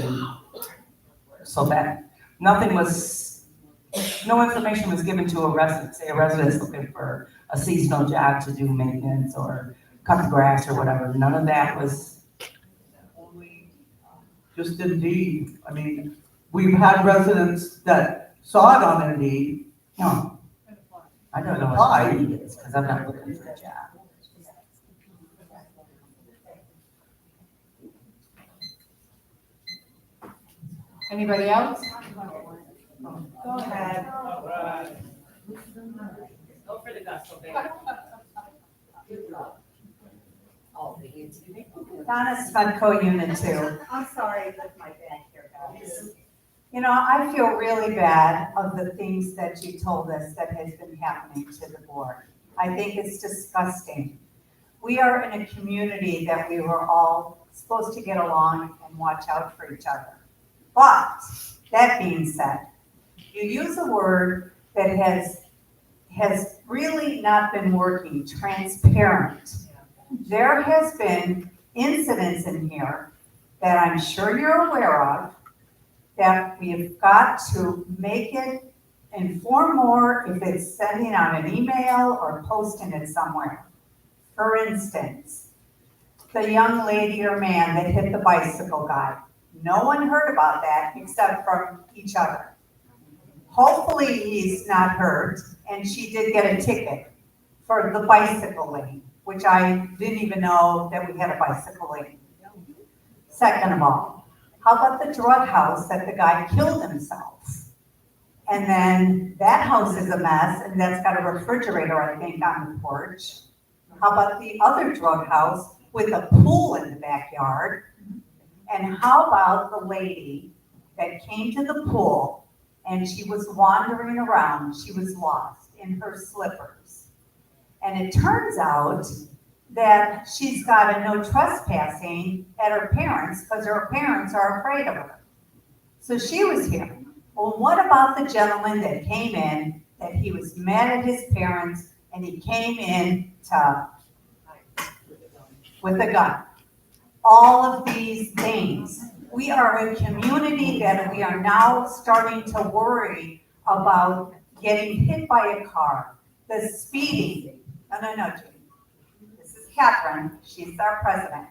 so that no information was given to a resident, say a resident's looking for a seasonal job to do maintenance or cut the grass or whatever. None of that was. Just Indeed. I mean, we've had residents that saw it on Indeed. No. I don't know Apply. what Indeed is, because I'm not looking for a job. Anybody else? Go ahead. Go for the gusto, baby. Donna Smudco, Unit 2. I'm sorry with my back here, guys. I feel really bad of the things that you told us that has been happening to the board. I think it's disgusting. We are in a community that we were all supposed to get along and watch out for each other. But, that being said, you use a word that has really not been working, transparent. There has been incidents in here that I'm sure you're aware of, that we've got to make it inform more if it's sending out an email or posting it somewhere. For instance, the young lady or man that hit the bicycle guy. No one heard about that except from each other. Hopefully he's not hurt, and she did get a ticket for the bicycle lane, which I didn't even know that we had a bicycle lane. Second of all, how about the drug house that the guy killed himself? And then that house is a mess, and that's got a refrigerator, I think, on the porch. How about the other drug house with a pool in the backyard? And how about the lady that came to the pool and she was wandering around, she was lost in her slippers. And it turns out that she's got a no trespassing at her parents because her parents are afraid of her. So she was here. Well, what about the gentleman that came in, that he was mad at his parents and he came in with a gun? All of these things. We are a community that we are now starting to worry about getting hit by a car, the speeding. No, Judy. This is Catherine. She's our president.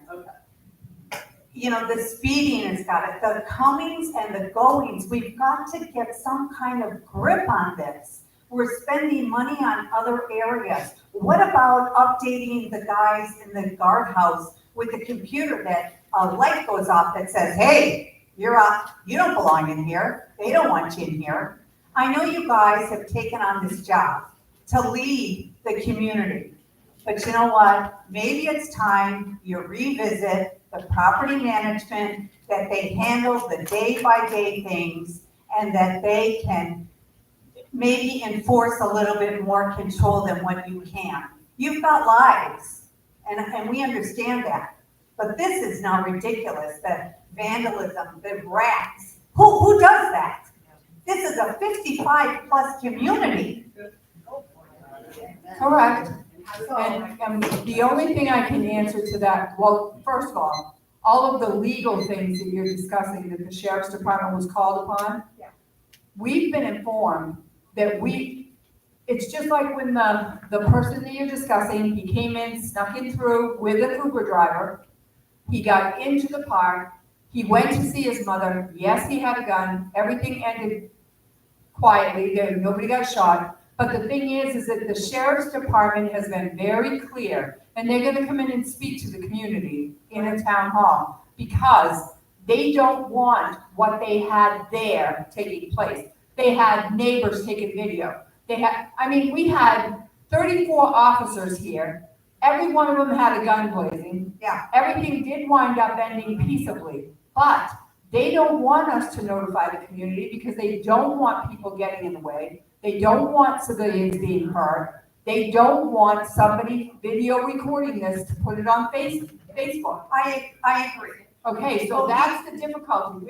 The speeding has got it. The comings and the goings. We've got to get some kind of grip on this. We're spending money on other areas. What about updating the guys in the guardhouse with the computer that a light goes off that says, hey, you're up, you don't belong in here, they don't want you in here. I know you guys have taken on this job to lead the community, but you know what? Maybe it's time you revisit the property management, that they handle the day-by-day things, and that they can maybe enforce a little bit more control than what you can. You've got lives, and we understand that. But this is now ridiculous, the vandalism, the rats. Who does that? This is a 55+ community. Correct. And the only thing I can answer to that, well, first of all of the legal things that you're discussing that the sheriff's department was called upon, we've been informed that it's just like when the person that you're discussing, he came in, snuck in through with an Uber driver. He got into the park. He went to see his mother. Yes, he had a gun. Everything ended quietly. Nobody got shot. But the thing is that the sheriff's department has been very clear, and they're going to come in and speak to the community in a town hall, because They don't want what they had there taking place. They had neighbors taking video. We had 34 officers here. Every one of them had a gun blazing. Yeah. Everything did wind up ending peaceably, but they don't want us to notify the community because they don't want people getting in the way. They don't want civilians being hurt. They don't want somebody video recording this to put it on Facebook. I agree. Okay, so that's the difficulty.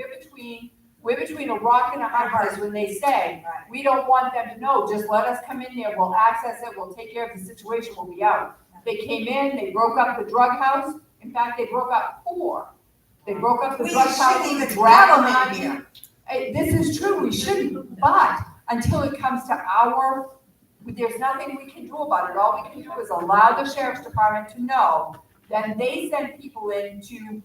We're between a rock and a hard place when they say, we don't want them to know, just let us come in there, we'll access it, we'll take care of the situation, we'll be out. They came in, they broke up the drug house. In fact, they broke up 4. They broke up the drug house. We shouldn't even grabbed have them in them. here. This is true, we shouldn't, but until it comes to there's nothing we can do about it. All we can do is allow the sheriff's department to know. Then they send people in to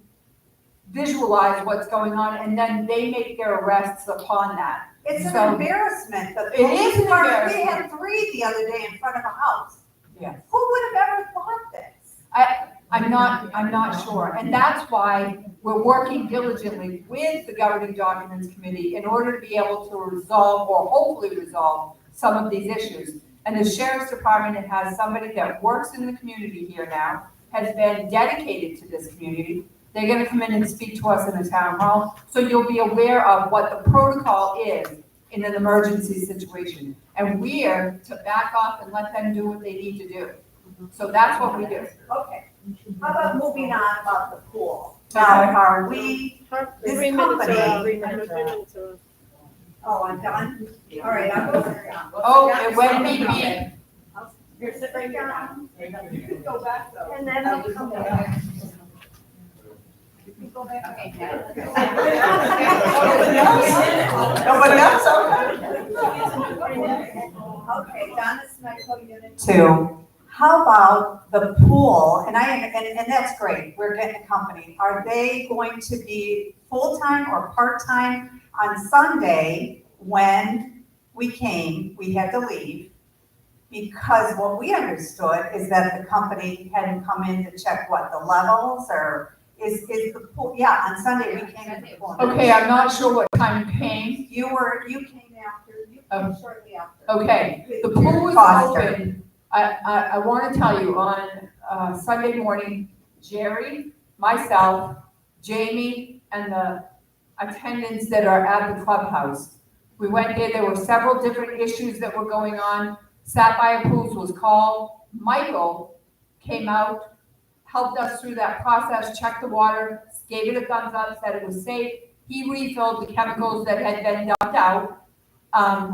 visualize what's going on, and then they make their arrests upon that. It's an So- embarrassment. It is an embarrassment. We had 3 the other day in front of a house. Yes. Who would have ever thought this? I'm not sure, and that's why we're working diligently with the Governing Documents Committee in order to be able to resolve, or hopefully resolve, some of these issues. And the Sheriff's Department has somebody that works in the community here now, has been dedicated to this community. They're gonna come in and speak to us in the town hall, so you'll be aware of what the protocol is in an emergency situation. And we're to back off and let them do what they need to do. So that's what we do. Okay. How about moving on about the pool? Now, are we, this 3 minutes company? are up. 3 minutes are up. Oh, I'm done? All right, I'll go sit down. Oh, it went me. You're sitting down. You can go back though. And then I'll come back. Okay, Nobody else? Okay, Donna Snyder, Unit 2. How about the pool? And that's great, we're getting a company. Are they going to be full-time or part-time? On Sunday, when we came, we had to leave because what we understood is that the company hadn't come in to check what, the levels, or is the pool, yeah, on Sunday we came to the pool. Okay, I'm not sure what time you came. You came after, you came shortly after. Okay, the pool was Foster. open. I want to tell you, on Sunday morning, Jerry, myself, Jamie, and the attendants that are at the clubhouse, we went there were several different issues that were going on. Sapphire Pools was called. Michael came out, helped us through that process, checked the water, gave it a thumbs up, said it was safe. He refilled the chemicals that had been dumped out.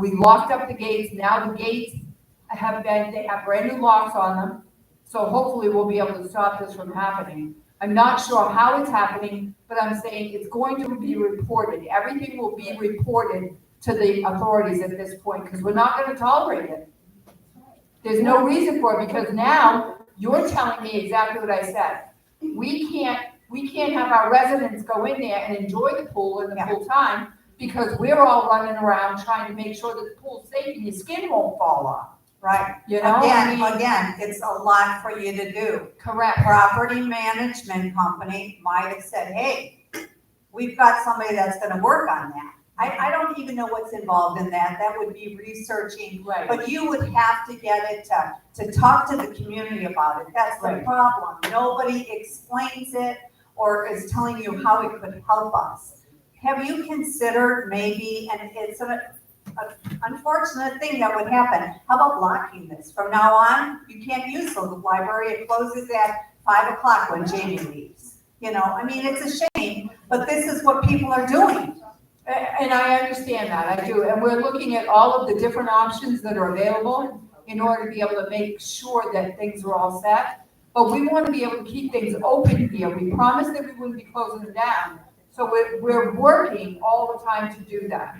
We locked up the gates. Now the gates they have brand new locks on them. So hopefully we'll be able to stop this from happening. I'm not sure how it's happening, but I'm saying it's going to be reported. Everything will be reported to the authorities at this point, because we're not going to tolerate it. There's no reason for it, because now you're telling me exactly what I said. We can't have our residents go in there and enjoy the pool in the pool time, because we're all running around trying to make sure that the pool's safe and your skin won't fall off. Right. You know, Again, it's a lot for you to do. Correct. Property management company might have said, hey, we've got somebody that's gonna work on that. I don't even know what's involved in that. That would be researching. Right. But you would have to get it to talk to the community about it. That's the Right. problem. Nobody explains it or is telling you how it could help us. Have you considered maybe, and it's an unfortunate thing that would happen, how about blocking this? From now on, you can't use the library. It closes at 5 o'clock when Jamie leaves. You know, I mean, it's a shame, but this is what people are doing. And I understand that, I do, and we're looking at all of the different options that are available in order to be able to make sure that things are all set. But we want to be able to keep things open here. We promised that we wouldn't be closing them down. So we're working all the time to do that.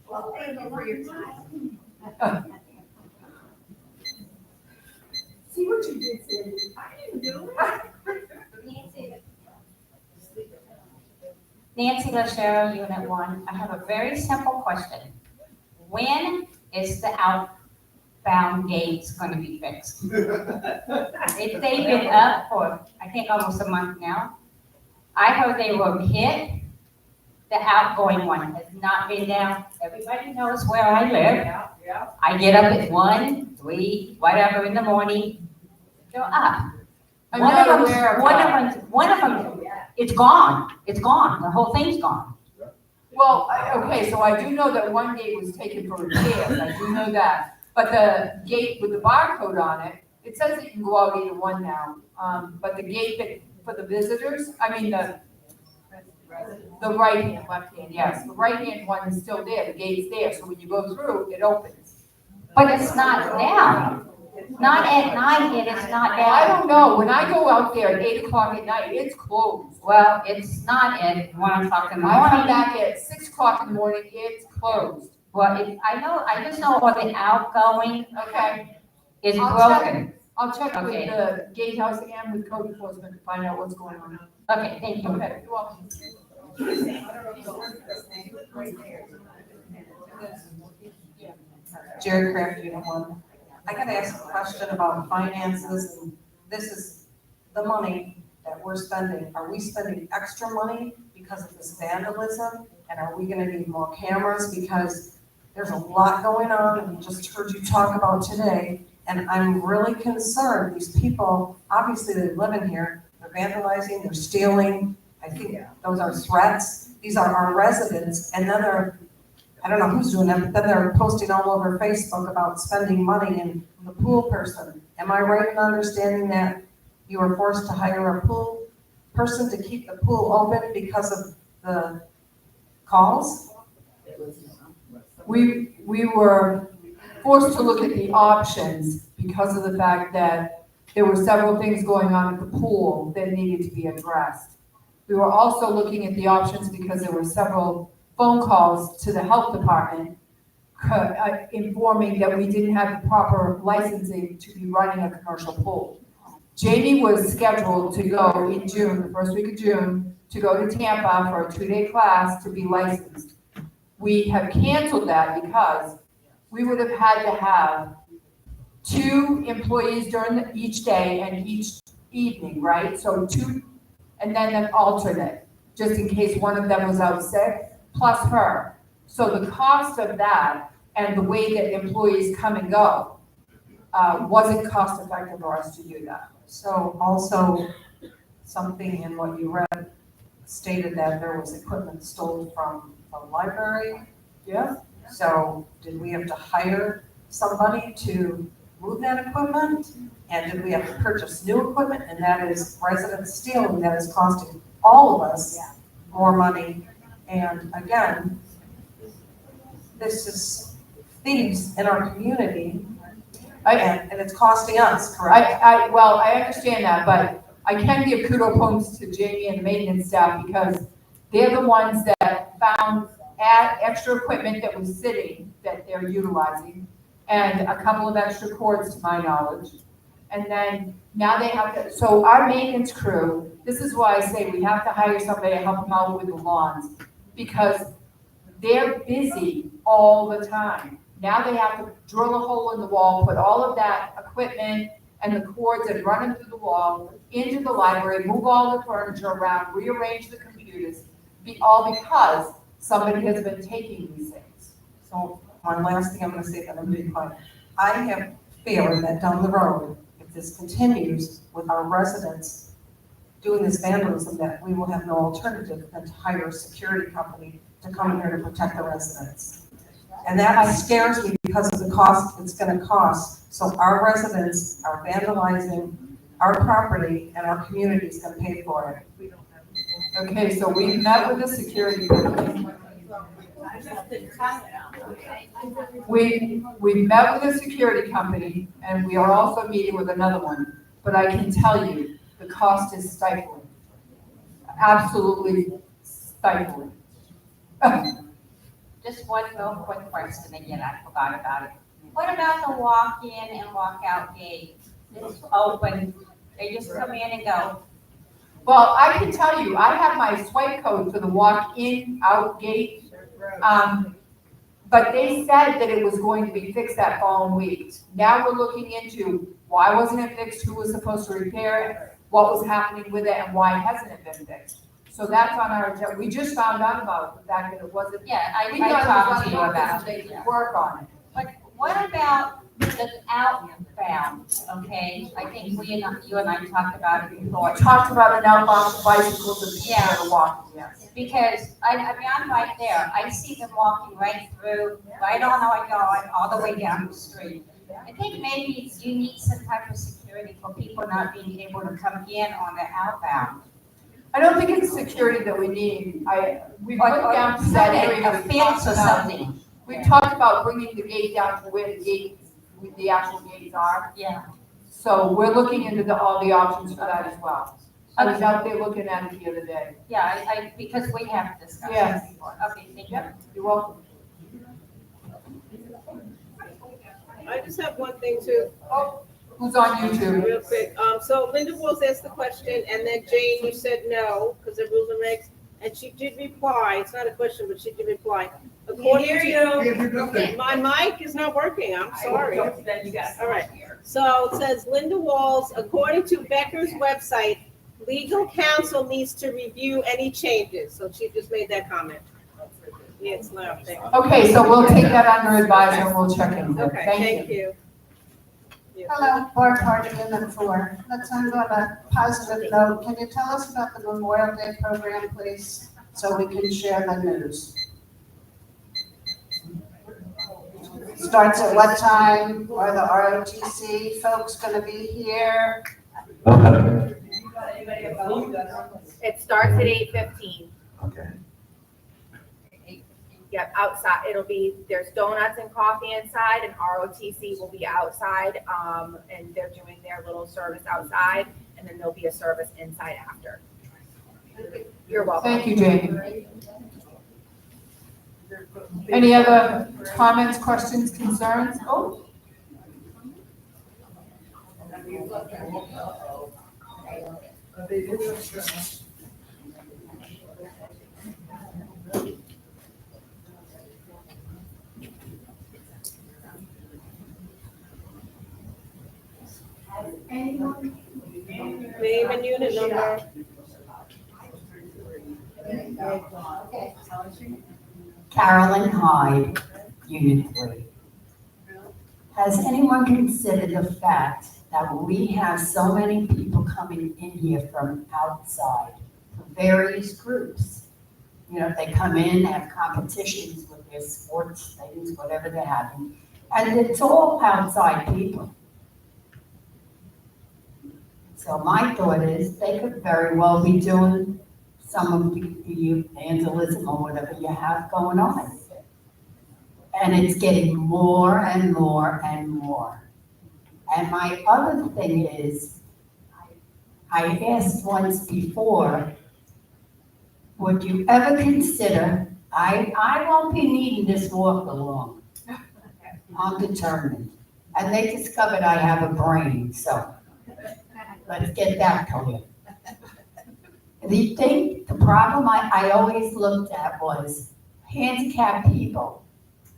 Well, thank you for your time. See what you did, Cindy? I didn't do it. Nancy Lachero, Unit 1. I have a very simple question. When is the outbound gates going to be fixed? They've been up for, I think, almost a month now. I heard they were hit the outgoing one has not been down. Everybody knows where I live. Yeah. I get up at 1, 3, whatever in the morning, they're up. I'm not aware of that. One of them, it's gone, the whole thing's gone. Well, okay, so I do know that one gate was taken for repairs, I do know that. But the gate with the barcode on it, it says that you can go out either one now. But the gate that, for the visitors, I mean, the right hand, left hand, yes, the right hand one is still there, the gate's there, so when you go through, it opens. But it's not down. Not at night, it is not Well, I down. don't know, when I go out there at 8 o'clock at night, it's closed. Well, it's not at 1 o'clock in the I come morning. back at 6 o'clock in the morning, it's closed. Well, I just know on the outgoing Okay, is I'll check. broken. I'll check with Okay. the gatehouse and with code enforcement to find out what's going on. Okay, thank you. Okay, you're welcome. Jerry Kraft, Unit 1. I gotta ask a question about finances, and this is the money that we're spending. Are we spending extra money because of this vandalism? And are we gonna need more cameras? Because there's a lot going on, and we just heard you talk about today. And I'm really concerned, these people, obviously they live in here, they're vandalizing, they're stealing. I think those are threats. These are our residents, and then they're, I don't know who's doing that, but then they're posting all over Facebook about spending money and the pool person. Am I right in understanding that you were forced to hire a pool person to keep the pool open because of the calls? We were forced to look at the options because of the fact that there were several things going on at the pool that needed to be addressed. We were also looking at the options because there were several phone calls to the health department informing that we didn't have the proper licensing to be running a commercial pool. Jamie was scheduled to go in June, the first week of June, to go to Tampa for a 2-day class to be licensed. We have canceled that because we would have had to have 2 employees during each day and each evening, right? So 2, and then an alternate, just in case one of them was out sick, plus her. So the cost of that and the way that employees come and go wasn't cost effective for us to do that. So also, something in what you read stated that there was equipment stolen from the library. Yeah. So did we have to hire somebody to move that equipment? And did we have to purchase new equipment? And that is resident stealing, that is costing all of us more money. And again, this is thieves in our community, and it's costing us, correct? Well, I understand that, but I can give kudos to Jamie and the maintenance staff because they're the ones that found extra equipment that was sitting that they're utilizing and a couple of extra cords to my knowledge. And then now they have to, so our maintenance crew, this is why I say we have to hire somebody to help them out with the lawns because they're busy all the time. Now they have to drill a hole in the wall, put all of that equipment and the cords and run them through the wall into the library, move all the furniture around, rearrange the computers, all because somebody has been taking these things. So one last thing I'm gonna say that I'm being quiet. I have fear that down the road, if this continues with our residents doing this vandalism, that we will have no alternative than to hire a security company to come in here to protect the residents. And that scares me because of the cost it's gonna cost. So our residents are vandalizing our property and our community is gonna pay for it. Okay, so we met with the security company. We met with a security company and we are also meeting with another one, but I can tell you, the cost is stifling. Absolutely stifling. Just one real quick question again, I forgot about it. What about the walk-in and walk-out gate? It's open, they just come in and go. Well, I can tell you, I have my swipe code for the walk-in, out gate. But they said that it was going to be fixed that following week. Now we're looking into why wasn't it fixed, who was supposed to repair it, what was happening with it, and why hasn't it been fixed? So that's on our agenda. We just found out about the fact that it wasn't. Yeah, We I thought it talked was to you on about purpose, it. so they could work on it. But what about the outbound, okay? I think you and I talked about it before. We talked about an outbound for bicycles and people Yeah. that are walking, yes. Because I mean, I'm right there. I see them walking right through, right on our yard, all the way down the street. I think maybe you need some type of security for people not being able to come in on the outbound. I don't think it's security that we need. We put Or down to that something, area. a fence or something. We talked about bringing the gate down to where the actual gates are. Yeah. So we're looking into all the options for that as well. I was out there looking at it the other day. Yeah, because we have discussed Yes. this before. Okay, thank you. Yep, you're welcome. I just have one thing too. Oh, who's on YouTube? Real quick, so Linda Walls asked the question, and then Jane, you said no, because of rules and regs, and she did reply, it's not a question, but she did reply. According to my mic is not working, I'm sorry. All right, so it says Linda Walls, according to Becker's website, legal counsel needs to review any changes, so she just made that comment. Yeah, it's loud, thank you. Okay, so we'll take that under advisement, we'll check into it. Okay, thank you. Hello, Board Party Unit 4. Let's end on a positive note. Can you tell us about the Memorial Day program, please, so we can share the news? Starts at what time? Are the ROTC folks going to be here? It starts at 8:15. Okay. Yep, outside, there's donuts and coffee inside, and ROTC will be outside, and they're doing their little service outside, and then there'll be a service inside after. You're welcome. Thank you, Jamie. Any other comments, questions, concerns? Oh. Name and unit number. Carolyn Hyde, Unit 3. Has anyone considered the fact that we have so many people coming in here from outside, from various groups? You know, they come in, have competitions with their sports things, whatever they're having, and it's all outside people. So my thought is they could very well be doing some of the evangelism or whatever you have going on. And it's getting more and more and more. And my other thing is, I asked once before, would you ever consider, I won't be needing this walk along. I'm determined. And they discovered I have a brain, so let's get that clear. The problem I always looked at was handicapped people.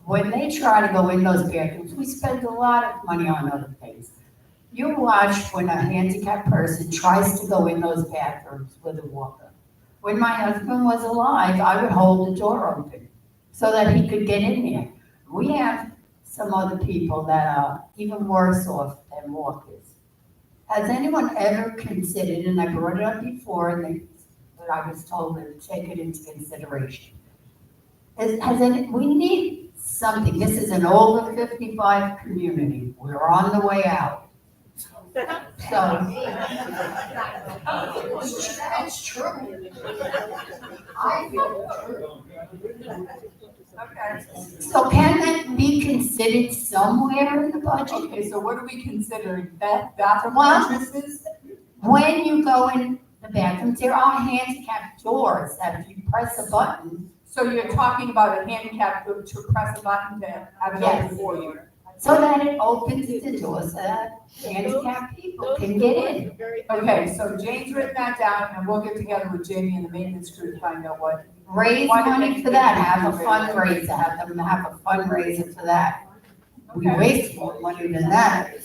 When they try to go in those bathrooms, we spend a lot of money on other things. You watch when a handicapped person tries to go in those bathrooms with a walker. When my husband was alive, I would hold the door open so that he could get in there. We have some other people that are even worse off than walkers. Has anyone ever considered, and I brought it up before, but I was told to take it into consideration. We need something. This is an over 55 community. We're on the way out. So, that's true. I feel true. Okay. So can that be considered somewhere in the budget? Okay, so what are we considering? Bathroom Well, entrances? when you go in the bathrooms, there are handicapped doors that if you press a button. So you're talking about a handicap to press a button to have it Yes. open for you? So that it opens the doors so that handicapped people can get in. Okay, so Jane's written that down, and we'll get together with Jamie and the maintenance crew to find out what. Raise money for that, have a fundraiser, have them have a fundraiser for that. We waste more money than that.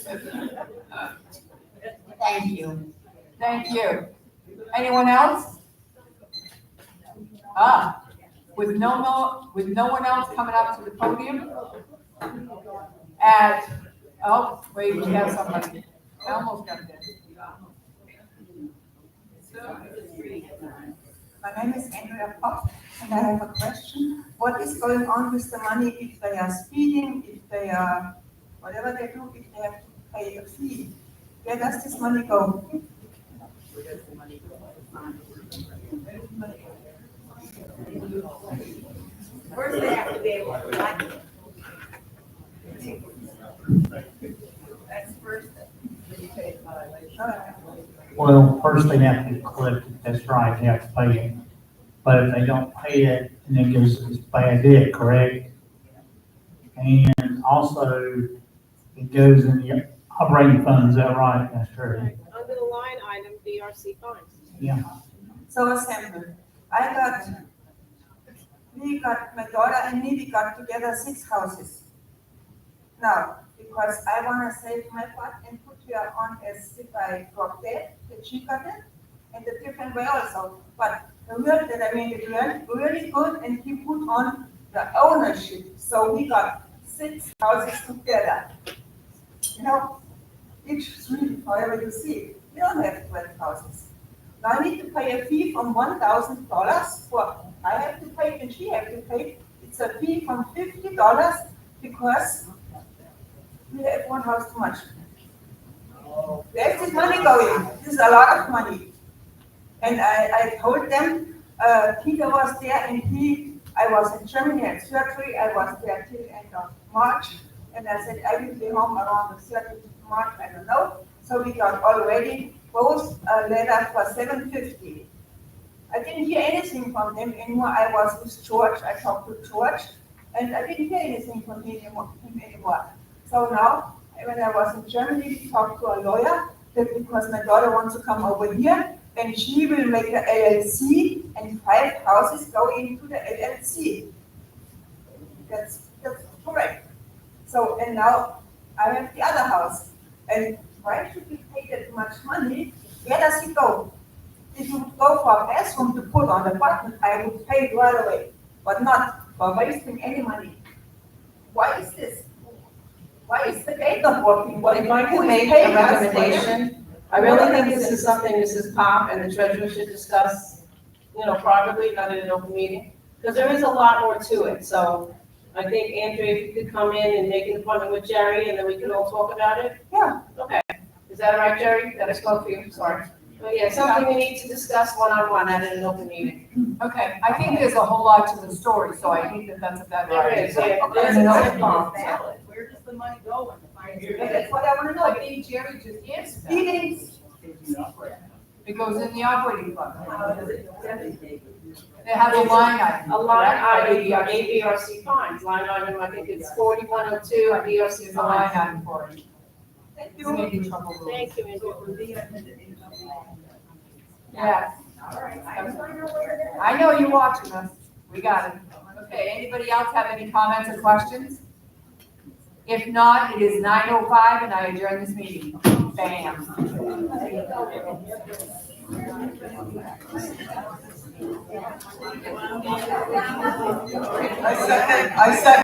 Thank you. Thank you. Anyone else? With no one else coming up to the podium? At, oh, wait, we have somebody. I almost got this. My name is Andrea Pop, and I have a question. What is going on with the money if they are speeding, if they are, whatever they do, if they have to pay a fee? Where does this money go? First, they have to be able to collect it. That's first. Well, first they have to collect it, that's right, they have to pay it. But if they don't pay it, then it goes as bad debt, correct? And also, it goes in the operating fund, is that right? That's true. Under the line item, DRC fines. Yeah. So a sample. My daughter and me, we got together 6 houses. Now, because I want to save my part and put her on as if I got dead, that she got it, and the different way also. But the word that I made it really good, and he put on the ownership. So we got 6 houses together. You know, each 3, however you see it. We don't have 12 houses. Now I need to pay a fee from $1,000 for, I have to pay and she have to pay. It's a fee from $50 because we have one house too much. Where's this money going? This is a lot of money. And I told them, Peter was there and I was in Germany at surgery. I was there till the end of March. And I said, I will be home around the 30th of March, I don't know. So we got already both letters for $750. I didn't hear anything from them anymore. I was with George. I talked to George, and I didn't hear anything from him anymore. So now, when I was in Germany, we talked to a lawyer that because my daughter wants to come over here, and she will make an LLC, and 5 houses go into the LLC. That's correct. So, and now I have the other house. And why should we pay that much money? Where does it go? If you would go for a bathroom to put on the button, I would pay it right away, but not for wasting any money. Why is this? Why is the gate not working? If I could make a recommendation, I really think this is something Mrs. Pop and the treasurer should discuss, privately, not in an open meeting, because there is a lot more to it. So I think, Andrea, if you could come in and make an appointment with Jerry, and then we can all talk about it? Yeah. Okay. Is that all right, Jerry? That I spoke for you, sorry. But yeah, something we need to discuss one-on-one, not in an open meeting. Okay, I think there's a whole lot to the story, so I think that's a better There idea. is, yeah. There's There's no a problem. Where does the money go when the fines? That's what I want to know. I think Jerry just answered that. Feelings. It goes in the operating fund. How does it They have a line item. A line item, correct? ABRC fines, line item, I think it's 4102, ABRC There's a line fines. item for it. Thank It's making trouble. Thank you, Andrea. Yes. I know you're watching us. We got it. Okay, anybody else have any comments or questions? If not, it is 9:05 and I adjourn this meeting. Bam. I second.